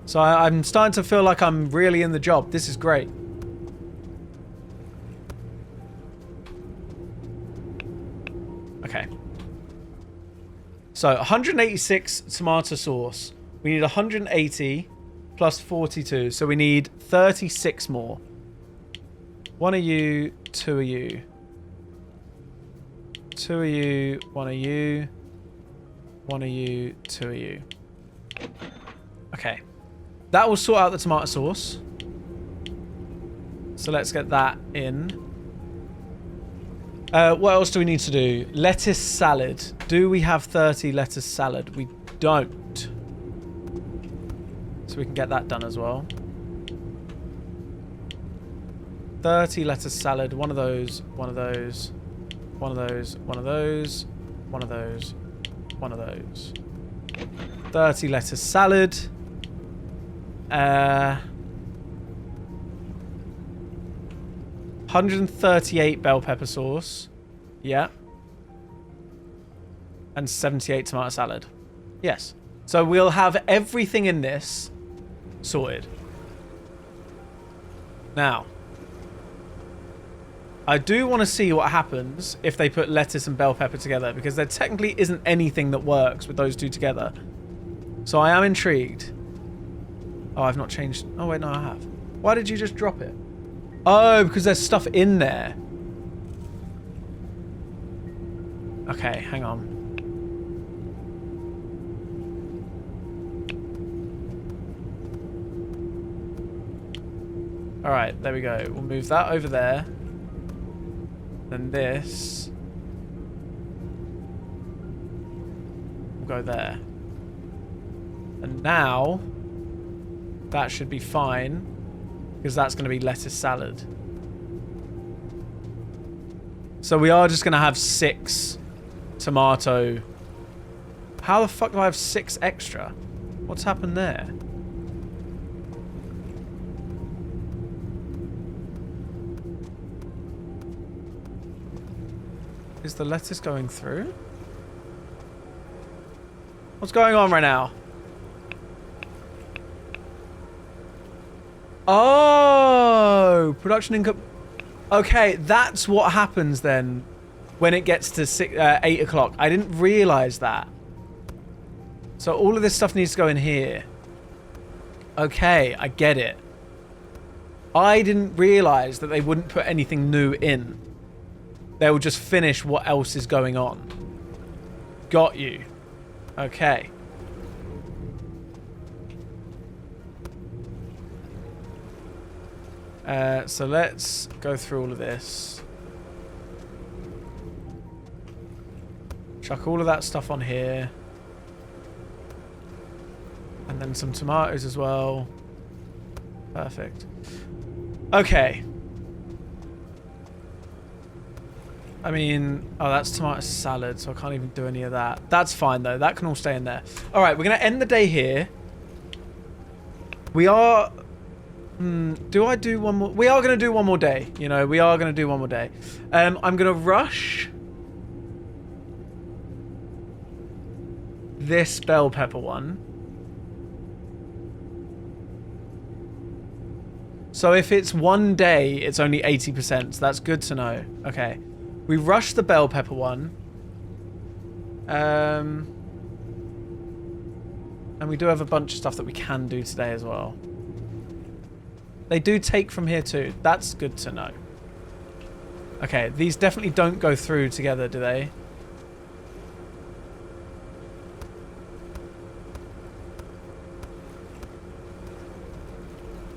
So I'm starting to feel like I'm really in the job. This is great. Okay. So 186 tomato sauce. We need 180 plus 42. So we need 36 more. One of you, two of you. Two of you, one of you. One of you, two of you. Okay. That will sort out the tomato sauce. So let's get that in. What else do we need to do? Lettuce salad. Do we have 30 lettuce salad? We don't. So we can get that done as well. 30 lettuce salad. One of those. One of those. One of those. One of those. One of those. One of those. 30 lettuce salad. 138 bell pepper sauce. Yeah. And 78 tomato salad. Yes. So we'll have everything in this sorted. Now, I do want to see what happens if they put lettuce and bell pepper together, because there technically isn't anything that works with those two together. So I am intrigued. Oh, I've not changed. Oh, wait, no, I have. Why did you just drop it? Oh, because there's stuff in there. Okay, hang on. All right, there we go. We'll move that over there. Then this will go there. And now that should be fine, because that's going to be lettuce salad. So we are just going to have 6 tomato. How the fuck do I have 6 extra? What's happened there? Is the lettuce going through? What's going on right now? Oh, production income. Okay, that's what happens then when it gets to 8 o'clock. I didn't realize that. So all of this stuff needs to go in here. Okay, I get it. I didn't realize that they wouldn't put anything new in. They will just finish what else is going on. Got you. Okay. So let's go through all of this. Chuck all of that stuff on here. And then some tomatoes as well. Perfect. Okay. I mean, oh, that's tomato salad, so I can't even do any of that. That's fine, though. That can all stay in there. All right, we're going to end the day here. We are... do I do one more? We are going to do one more day. You know, we are going to do one more day. I'm going to rush this bell pepper one. So if it's 1 day, it's only 80%. So that's good to know. Okay. We rushed the bell pepper one. And we do have a bunch of stuff that we can do today as well. They do take from here too. That's good to know. Okay, these definitely don't go through together, do they?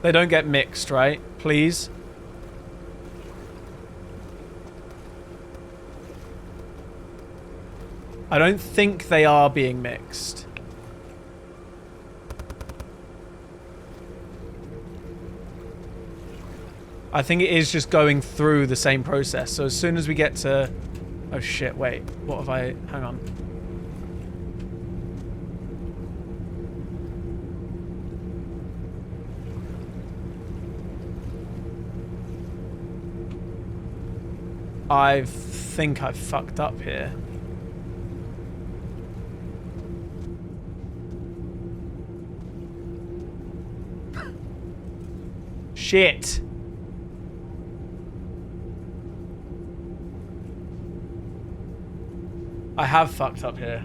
They don't get mixed, right? Please. I don't think they are being mixed. I think it is just going through the same process. So as soon as we get to... Oh shit, wait. What have I... Hang on. I think I've fucked up here. Shit. I have fucked up here.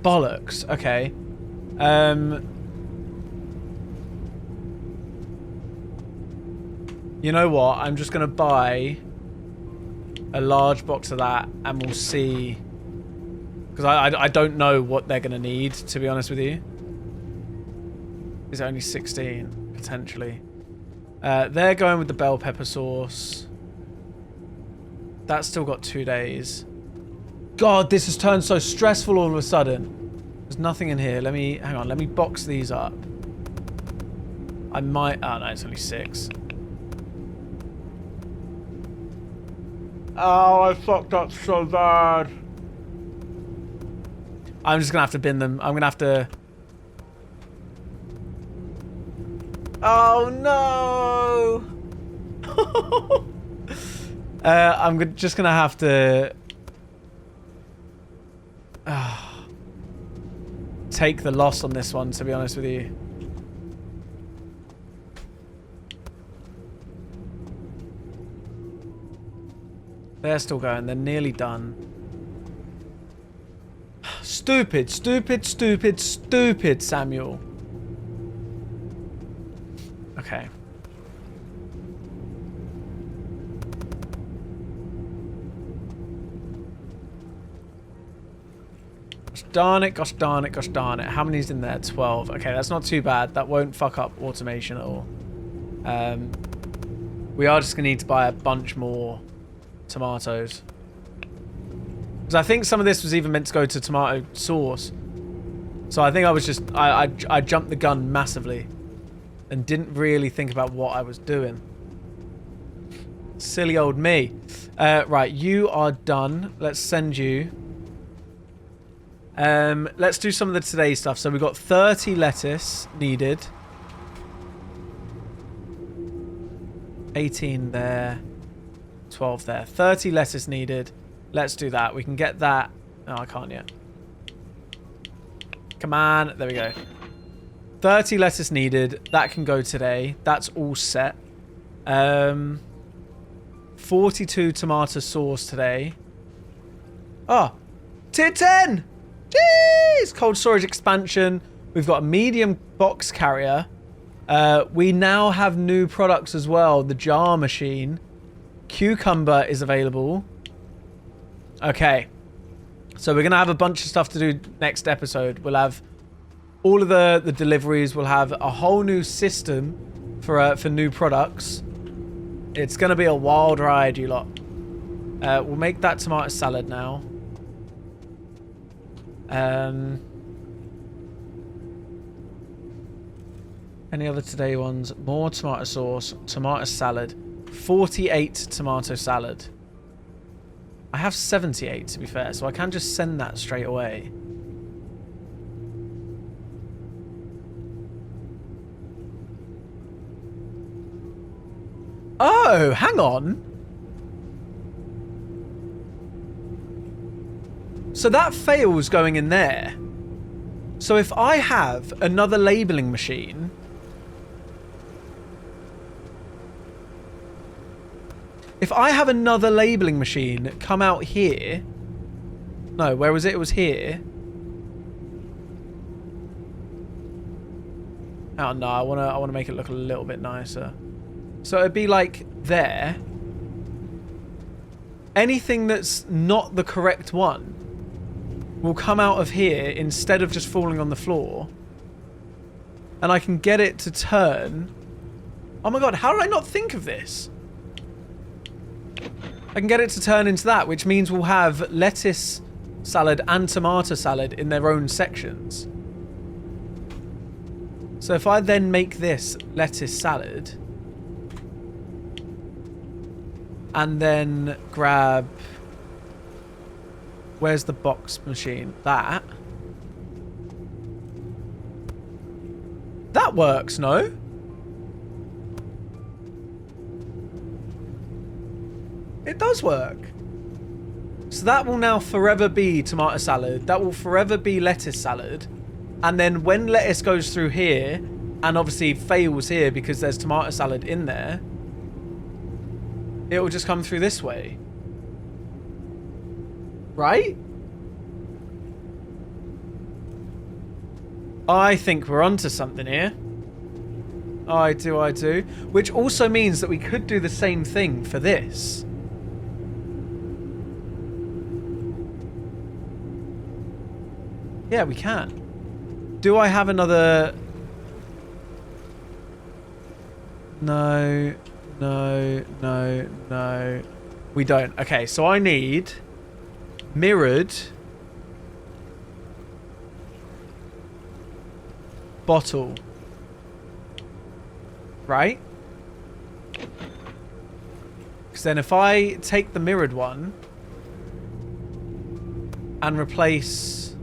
Bollocks. Okay. You know what? I'm just going to buy a large box of that and we'll see. Because I don't know what they're going to need, to be honest with you. Is it only 16? Potentially. They're going with the bell pepper sauce. That's still got 2 days. God, this has turned so stressful all of a sudden. There's nothing in here. Let me... Hang on. Let me box these up. I might... Oh, no. It's only 6. Oh, I fucked up so bad. I'm just going to have to bin them. I'm going to have to... Oh, no! I'm just going to have to... take the loss on this one, to be honest with you. They're still going. They're nearly done. Stupid, stupid, stupid, stupid, Samuel. Okay. Gosh darn it, gosh darn it, gosh darn it. How many's in there? 12. Okay, that's not too bad. That won't fuck up automation at all. We are just going to need to buy a bunch more tomatoes. Because I think some of this was even meant to go to tomato sauce. So I think I was just... I jumped the gun massively. And didn't really think about what I was doing. Silly old me. Right, you are done. Let's send you... let's do some of the today stuff. So we've got 30 lettuce needed. 18 there. 12 there. 30 lettuce needed. Let's do that. We can get that. Oh, I can't yet. Come on. There we go. 30 lettuce needed. That can go today. That's all set. 42 tomato sauce today. Oh. Tier 10! Jeez! Cold storage expansion. We've got a medium box carrier. We now have new products as well. The jar machine. Cucumber is available. Okay. So we're going to have a bunch of stuff to do next episode. We'll have all of the deliveries. We'll have a whole new system for new products. It's going to be a wild ride, you lot. We'll make that tomato salad now. Any other today ones? More tomato sauce, tomato salad. 48 tomato salad. I have 78 to be fair, so I can just send that straight away. Oh, hang on. So that fails going in there. So if I have another labeling machine... If I have another labeling machine come out here... No, where was it? It was here. Oh no, I wanna make it look a little bit nicer. So it'd be like there. Anything that's not the correct one will come out of here instead of just falling on the floor. And I can get it to turn. Oh my god, how did I not think of this? I can get it to turn into that, which means we'll have lettuce salad and tomato salad in their own sections. So if I then make this lettuce salad and then grab... Where's the box machine? That. That works, no? It does work. So that will now forever be tomato salad. That will forever be lettuce salad. And then when lettuce goes through here, and obviously fails here because there's tomato salad in there, it will just come through this way. Right? I think we're onto something here. I do. Which also means that we could do the same thing for this. Yeah, we can. Do I have another... No. We don't. Okay, so I need... mirrored bottle, right? Because then if I take the mirrored one and replace...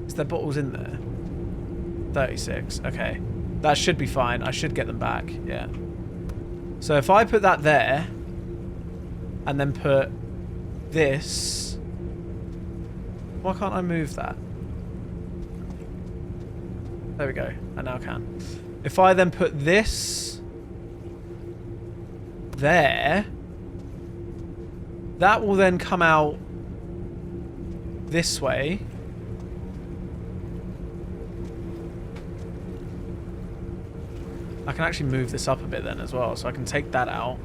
Is there bottles in there? 36. Okay, that should be fine. I should get them back. Yeah. So if I put that there and then put this... Why can't I move that? There we go. I now can. If I then put this there, that will then come out this way. I can actually move this up a bit then as well, so I can take that out.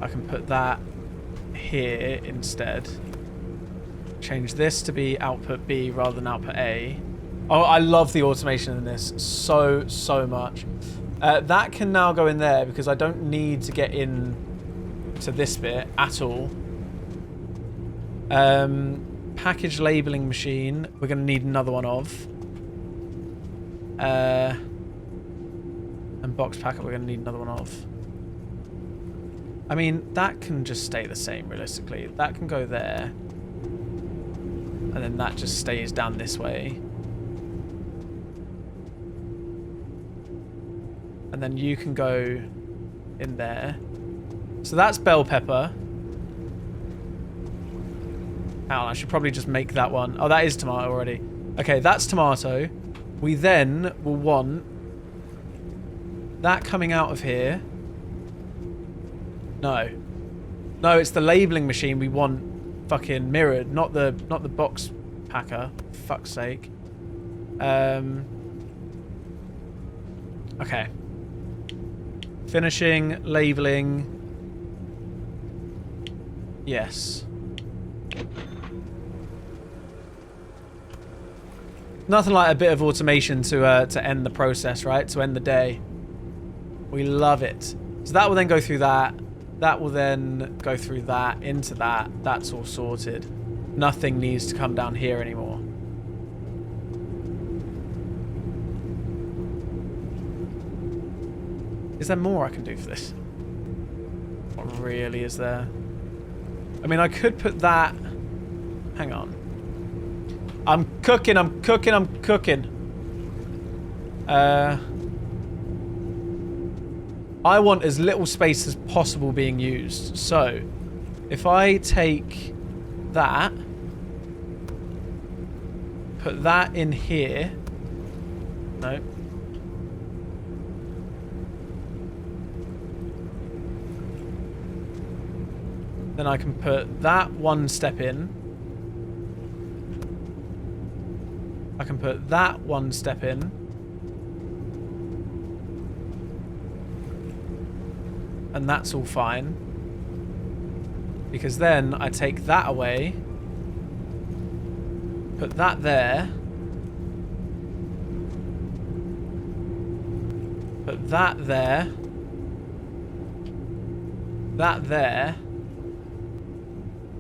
I can put that here instead. Change this to be output B rather than output A. Oh, I love the automation in this so much. That can now go in there because I don't need to get in to this bit at all. Package labeling machine. We're going to need another one of. And box packer we're going to need another one of. I mean, that can just stay the same realistically. That can go there. And then that just stays down this way. And then you can go in there. So that's bell pepper. Hang on, I should probably just make that one. Oh, that is tomato already. Okay, that's tomato. We then will want that coming out of here. No, it's the labeling machine we want fucking mirrored, not the box packer. For fuck's sake. Okay. Finishing, labeling. Yes. Nothing like a bit of automation to end the process, right? To end the day. We love it. So that will then go through that. That will then go through that, into that. That's all sorted. Nothing needs to come down here anymore. Is there more I can do for this? What really is there? I mean, I could put that... Hang on. I'm cooking. I want as little space as possible being used. So, if I take that, put that in here. No. Then I can put that one step in. I can put that one step in. And that's all fine. Because then I take that away. Put that there. Put that there. That there.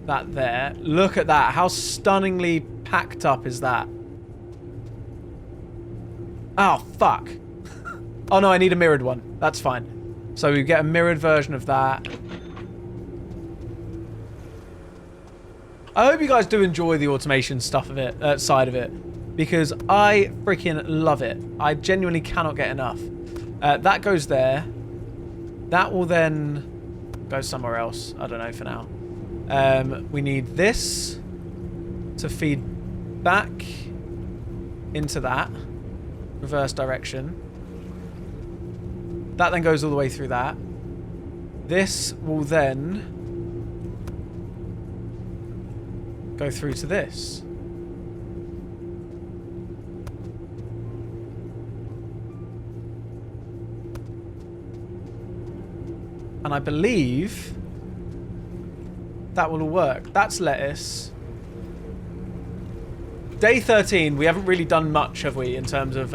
That there. Look at that. How stunningly packed up is that? Oh, fuck. Oh, no, I need a mirrored one. That's fine. So we get a mirrored version of that. I hope you guys do enjoy the automation stuff of it, side of it, because I freaking love it. I genuinely cannot get enough. That goes there. That will then go somewhere else. I don't know for now. We need this to feed back into that reverse direction. That then goes all the way through that. This will then go through to this. And I believe that will all work. That's lettuce. Day 13, we haven't really done much, have we, in terms of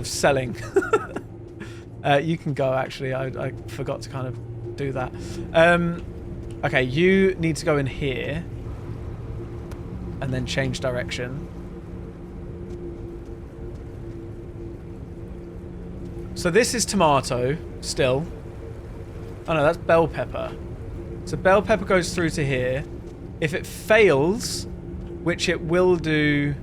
selling. You can go, actually. I forgot to kind of do that. Okay, you need to go in here and then change direction. So this is tomato still. Oh no, that's bell pepper. So bell pepper goes through to here. If it fails, which it will do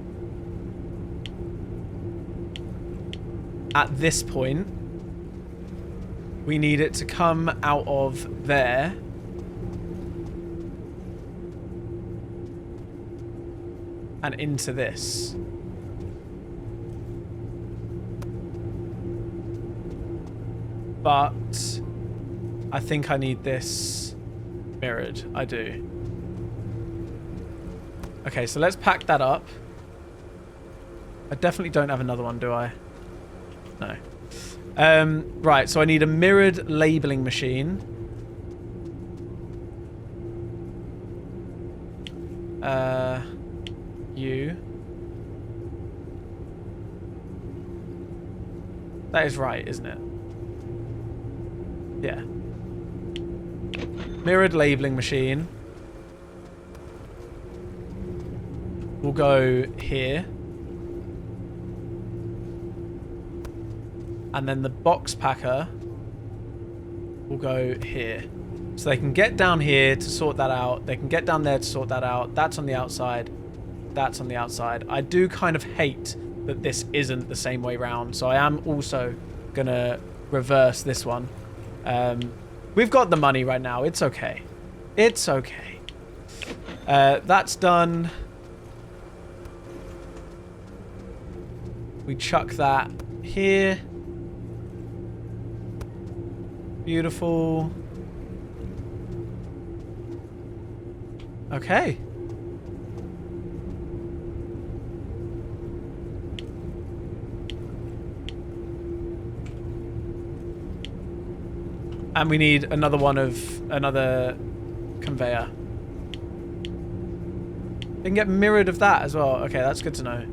at this point, we need it to come out of there. And into this. But I think I need this mirrored. I do. Okay, so let's pack that up. I definitely don't have another one, do I? No. Right, so I need a mirrored labeling machine. You. That is right, isn't it? Yeah. Mirrored labeling machine. We'll go here. And then the box packer will go here. So they can get down here to sort that out. They can get down there to sort that out. That's on the outside. That's on the outside. I do kind of hate that this isn't the same way round. So I am also going to reverse this one. We've got the money right now. It's okay. It's okay. That's done. We chuck that here. Beautiful. Okay. And we need another one of another conveyor. We can get mirrored of that as well. Okay, that's good to know.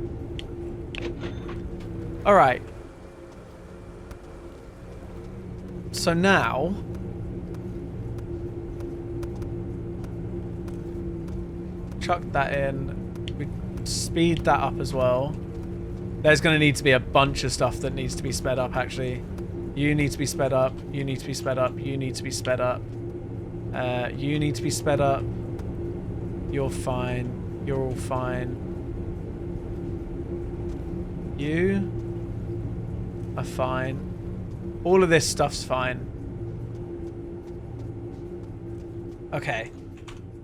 All right. So now, chuck that in. We speed that up as well. There's going to need to be a bunch of stuff that needs to be sped up, actually. You need to be sped up. You need to be sped up. You need to be sped up. You need to be sped up. You're fine. You're all fine. You are fine. All of this stuff's fine. Okay.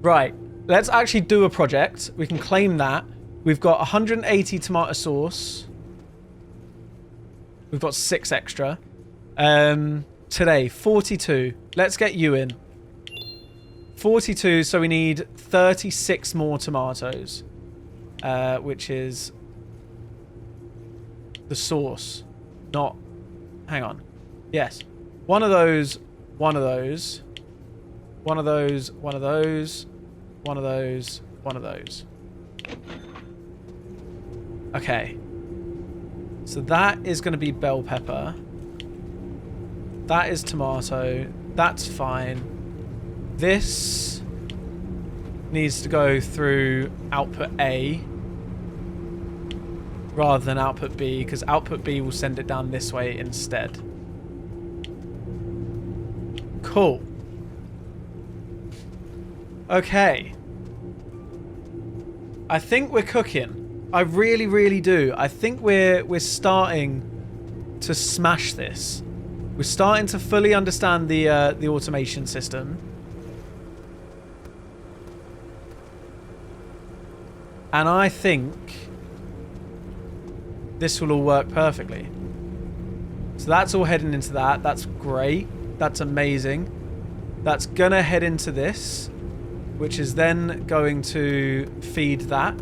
Right. Let's actually do a project. We can claim that. We've got 180 tomato sauce. We've got 6 extra. Today, 42. Let's get you in. 42, so we need 36 more tomatoes. Which is the sauce. Not... Hang on. Yes. One of those. One of those. One of those. One of those. One of those. One of those. Okay. So that is going to be bell pepper. That is tomato. That's fine. This needs to go through output A rather than output B, because output B will send it down this way instead. Cool. Okay. I think we're cooking. I really, really do. I think we're starting to smash this. We're starting to fully understand the automation system. And I think this will all work perfectly. So that's all heading into that. That's great. That's amazing. That's going to head into this, which is then going to feed that.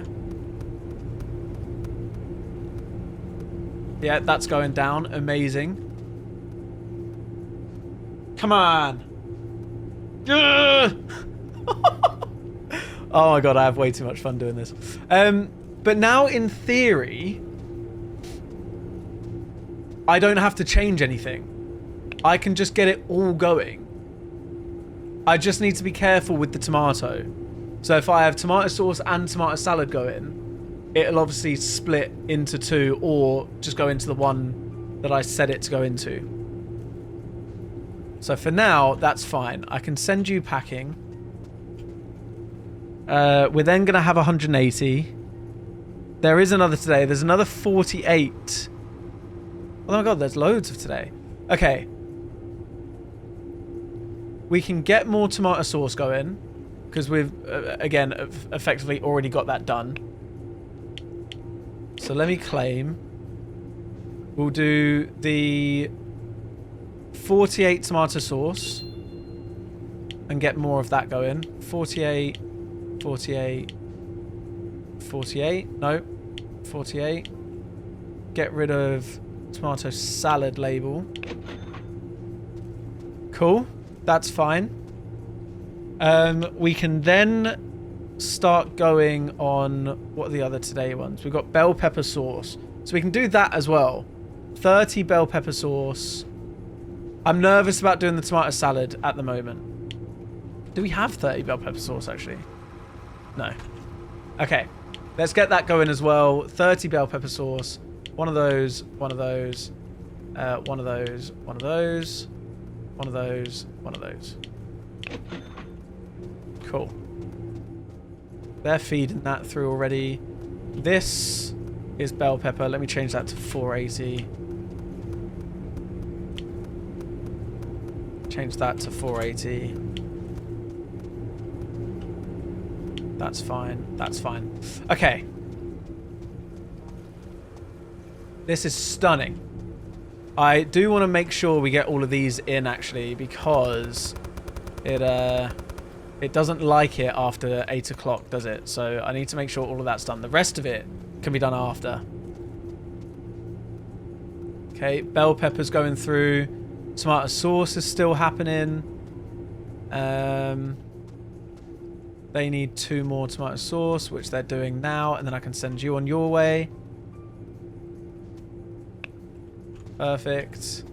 Yeah, that's going down. Amazing. Come on. Oh my god, I have way too much fun doing this. But now, in theory, I don't have to change anything. I can just get it all going. I just need to be careful with the tomato. So if I have tomato sauce and tomato salad going, it'll obviously split into 2 or just go into the one that I set it to go into. So for now, that's fine. I can send you packing. We're then going to have 180. There is another today. There's another 48. Oh my god, there's loads of today. Okay. We can get more tomato sauce going, because we've, again, effectively already got that done. So let me claim. We'll do the 48 tomato sauce and get more of that going. 48, 48, 48. No, 48. Get rid of tomato salad label. Cool. That's fine. We can then start going on... What are the other today ones? We've got bell pepper sauce. So we can do that as well. 30 bell pepper sauce. I'm nervous about doing the tomato salad at the moment. Do we have 30 bell pepper sauce, actually? No. Okay. Let's get that going as well. 30 bell pepper sauce. One of those. One of those. One of those. One of those. One of those. One of those. Cool. They're feeding that through already. This is bell pepper. Let me change that to 480. Change that to 480. That's fine. That's fine. Okay. This is stunning. I do want to make sure we get all of these in, actually, because it doesn't like it after 8 o'clock, does it? So I need to make sure all of that's done. The rest of it can be done after. Okay, bell pepper's going through. Tomato sauce is still happening. They need 2 more tomato sauce, which they're doing now, and then I can send you on your way. Perfect.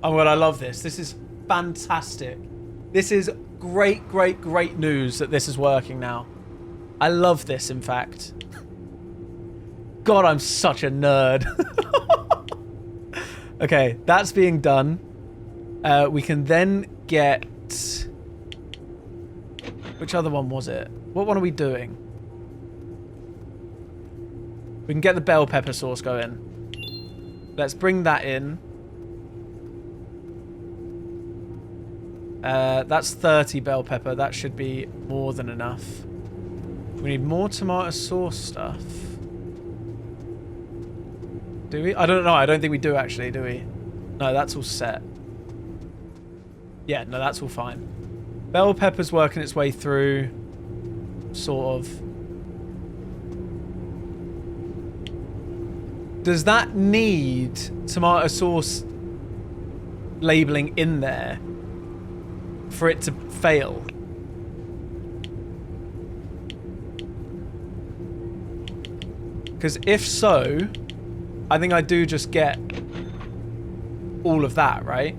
Oh, well, I love this. This is fantastic. This is great, great, great news that this is working now. I love this, in fact. God, I'm such a nerd. Okay, that's being done. We can then get... Which other one was it? What one are we doing? We can get the bell pepper sauce going. Let's bring that in. That's 30 bell pepper. That should be more than enough. We need more tomato sauce stuff. Do we? I don't know. I don't think we do actually, do we? No, that's all set. Yeah, no, that's all fine. Bell pepper's working its way through. Sort of. Does that need tomato sauce labeling in there for it to fail? Because if so, I think I do just get all of that, right?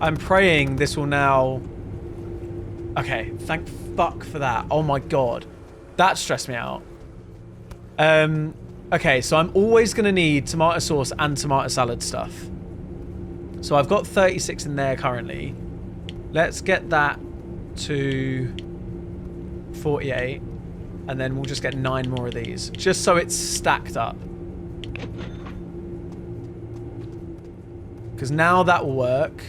I'm praying this will now... Okay, thank fuck for that. Oh my god. That stressed me out. Okay, so I'm always going to need tomato sauce and tomato salad stuff. So I've got 36 in there currently. Let's get that to 48. And then we'll just get 9 more of these. Just so it's stacked up. Because now that will work.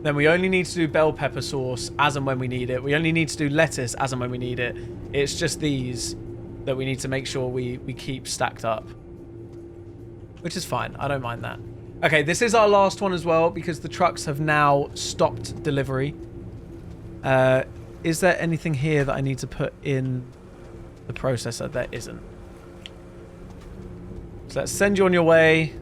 Then we only need to do bell pepper sauce as and when we need it. We only need to do lettuce as and when we need it. It's just these that we need to make sure we keep stacked up. Which is fine. I don't mind that. Okay, this is our last one as well because the trucks have now stopped delivery. Is there anything here that I need to put in the processor? There isn't. So let's send you on your way.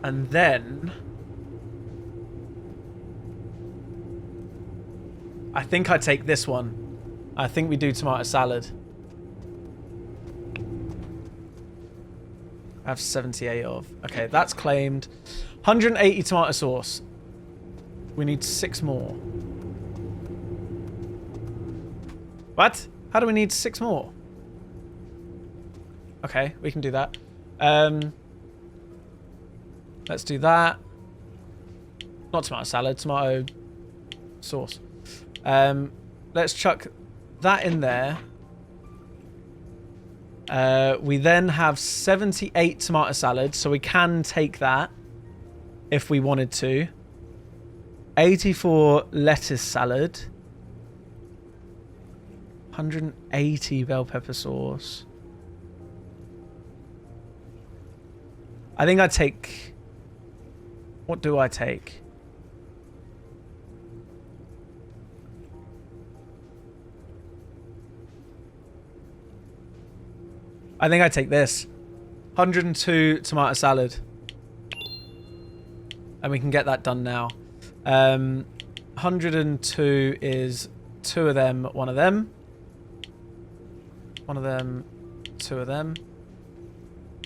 And then I think I take this one. I think we do tomato salad. I have 78 of. Okay, that's claimed. 180 tomato sauce. We need 6 more. What? How do we need 6 more? Okay, we can do that. Let's do that. Not tomato salad, tomato sauce. Let's chuck that in there. We then have 78 tomato salad, so we can take that if we wanted to. 84 lettuce salad. 180 bell pepper sauce. I think I take... What do I take? I think I take this. 102 tomato salad. And we can get that done now. 102 is 2 of them, 1 of them. 1 of them, 2 of them.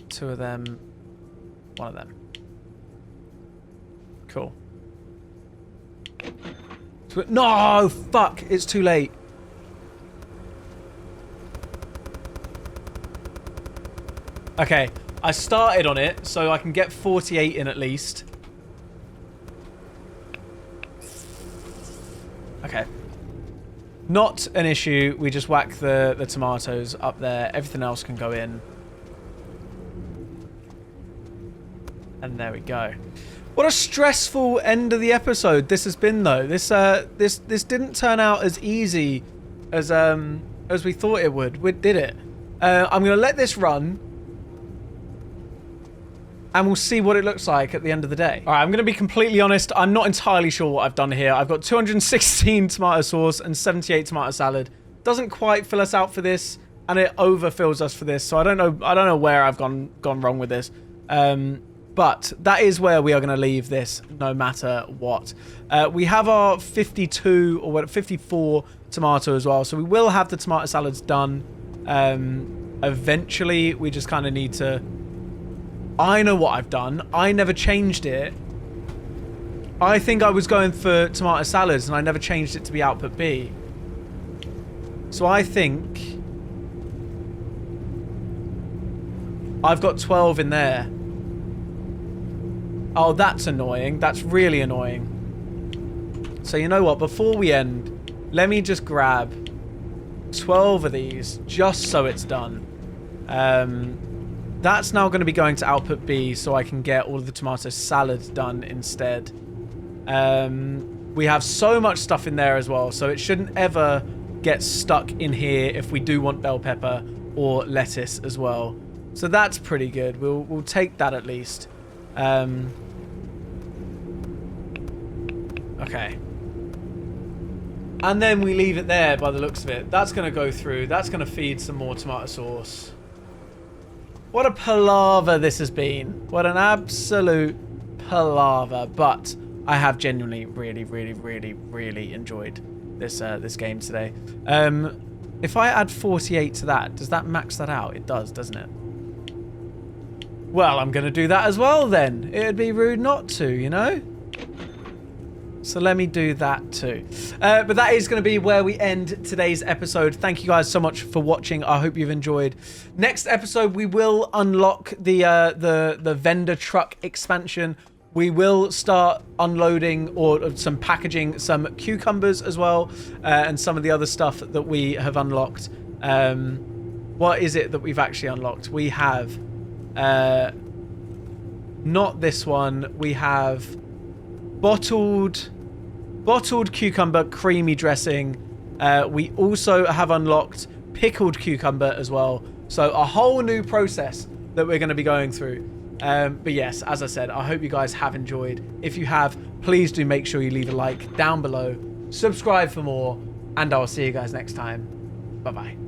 2 of them, 1 of them. Cool. No, fuck, it's too late. Okay, I started on it so I can get 48 in at least. Okay. Not an issue. We just whack the tomatoes up there. Everything else can go in. And there we go. What a stressful end of the episode this has been, though. This didn't turn out as easy as we thought it would. Did it? I'm gonna let this run, and we'll see what it looks like at the end of the day. All right, I'm gonna be completely honest. I'm not entirely sure what I've done here. I've got 216 tomato sauce and 78 tomato salad. Doesn't quite fill us out for this, and it overfills us for this. So I don't know where I've gone wrong with this. But that is where we are going to leave this no matter what. We have our 52 or 54 tomato as well. So we will have the tomato salads done. Eventually, we just kind of need to... I know what I've done. I never changed it. I think I was going for tomato salads and I never changed it to be output B. So I think I've got 12 in there. Oh, that's annoying. That's really annoying. So you know what? Before we end, let me just grab 12 of these just so it's done. That's now going to be going to output B so I can get all of the tomato salad done instead. We have so much stuff in there as well, so it shouldn't ever get stuck in here if we do want bell pepper or lettuce as well. So that's pretty good. We'll take that at least. Okay. And then we leave it there by the looks of it. That's going to go through. That's going to feed some more tomato sauce. What a palaver this has been. What an absolute palaver. But I have genuinely really enjoyed this this game today. If I add 48 to that, does that max that out? It does, doesn't it? Well, I'm going to do that as well then. It would be rude not to, you know? So let me do that too. But that is going to be where we end today's episode. Thank you guys so much for watching. I hope you've enjoyed. Next episode, we will unlock the vendor truck expansion. We will start unloading or some packaging some cucumbers as well, and some of the other stuff that we have unlocked. What is it that we've actually unlocked? We have not this one. We have bottled cucumber creamy dressing. We also have unlocked pickled cucumber as well. So a whole new process that we're going to be going through. But yes, as I said, I hope you guys have enjoyed. If you have, please do make sure you leave a like down below. Subscribe for more. And I'll see you guys next time. Bye-bye.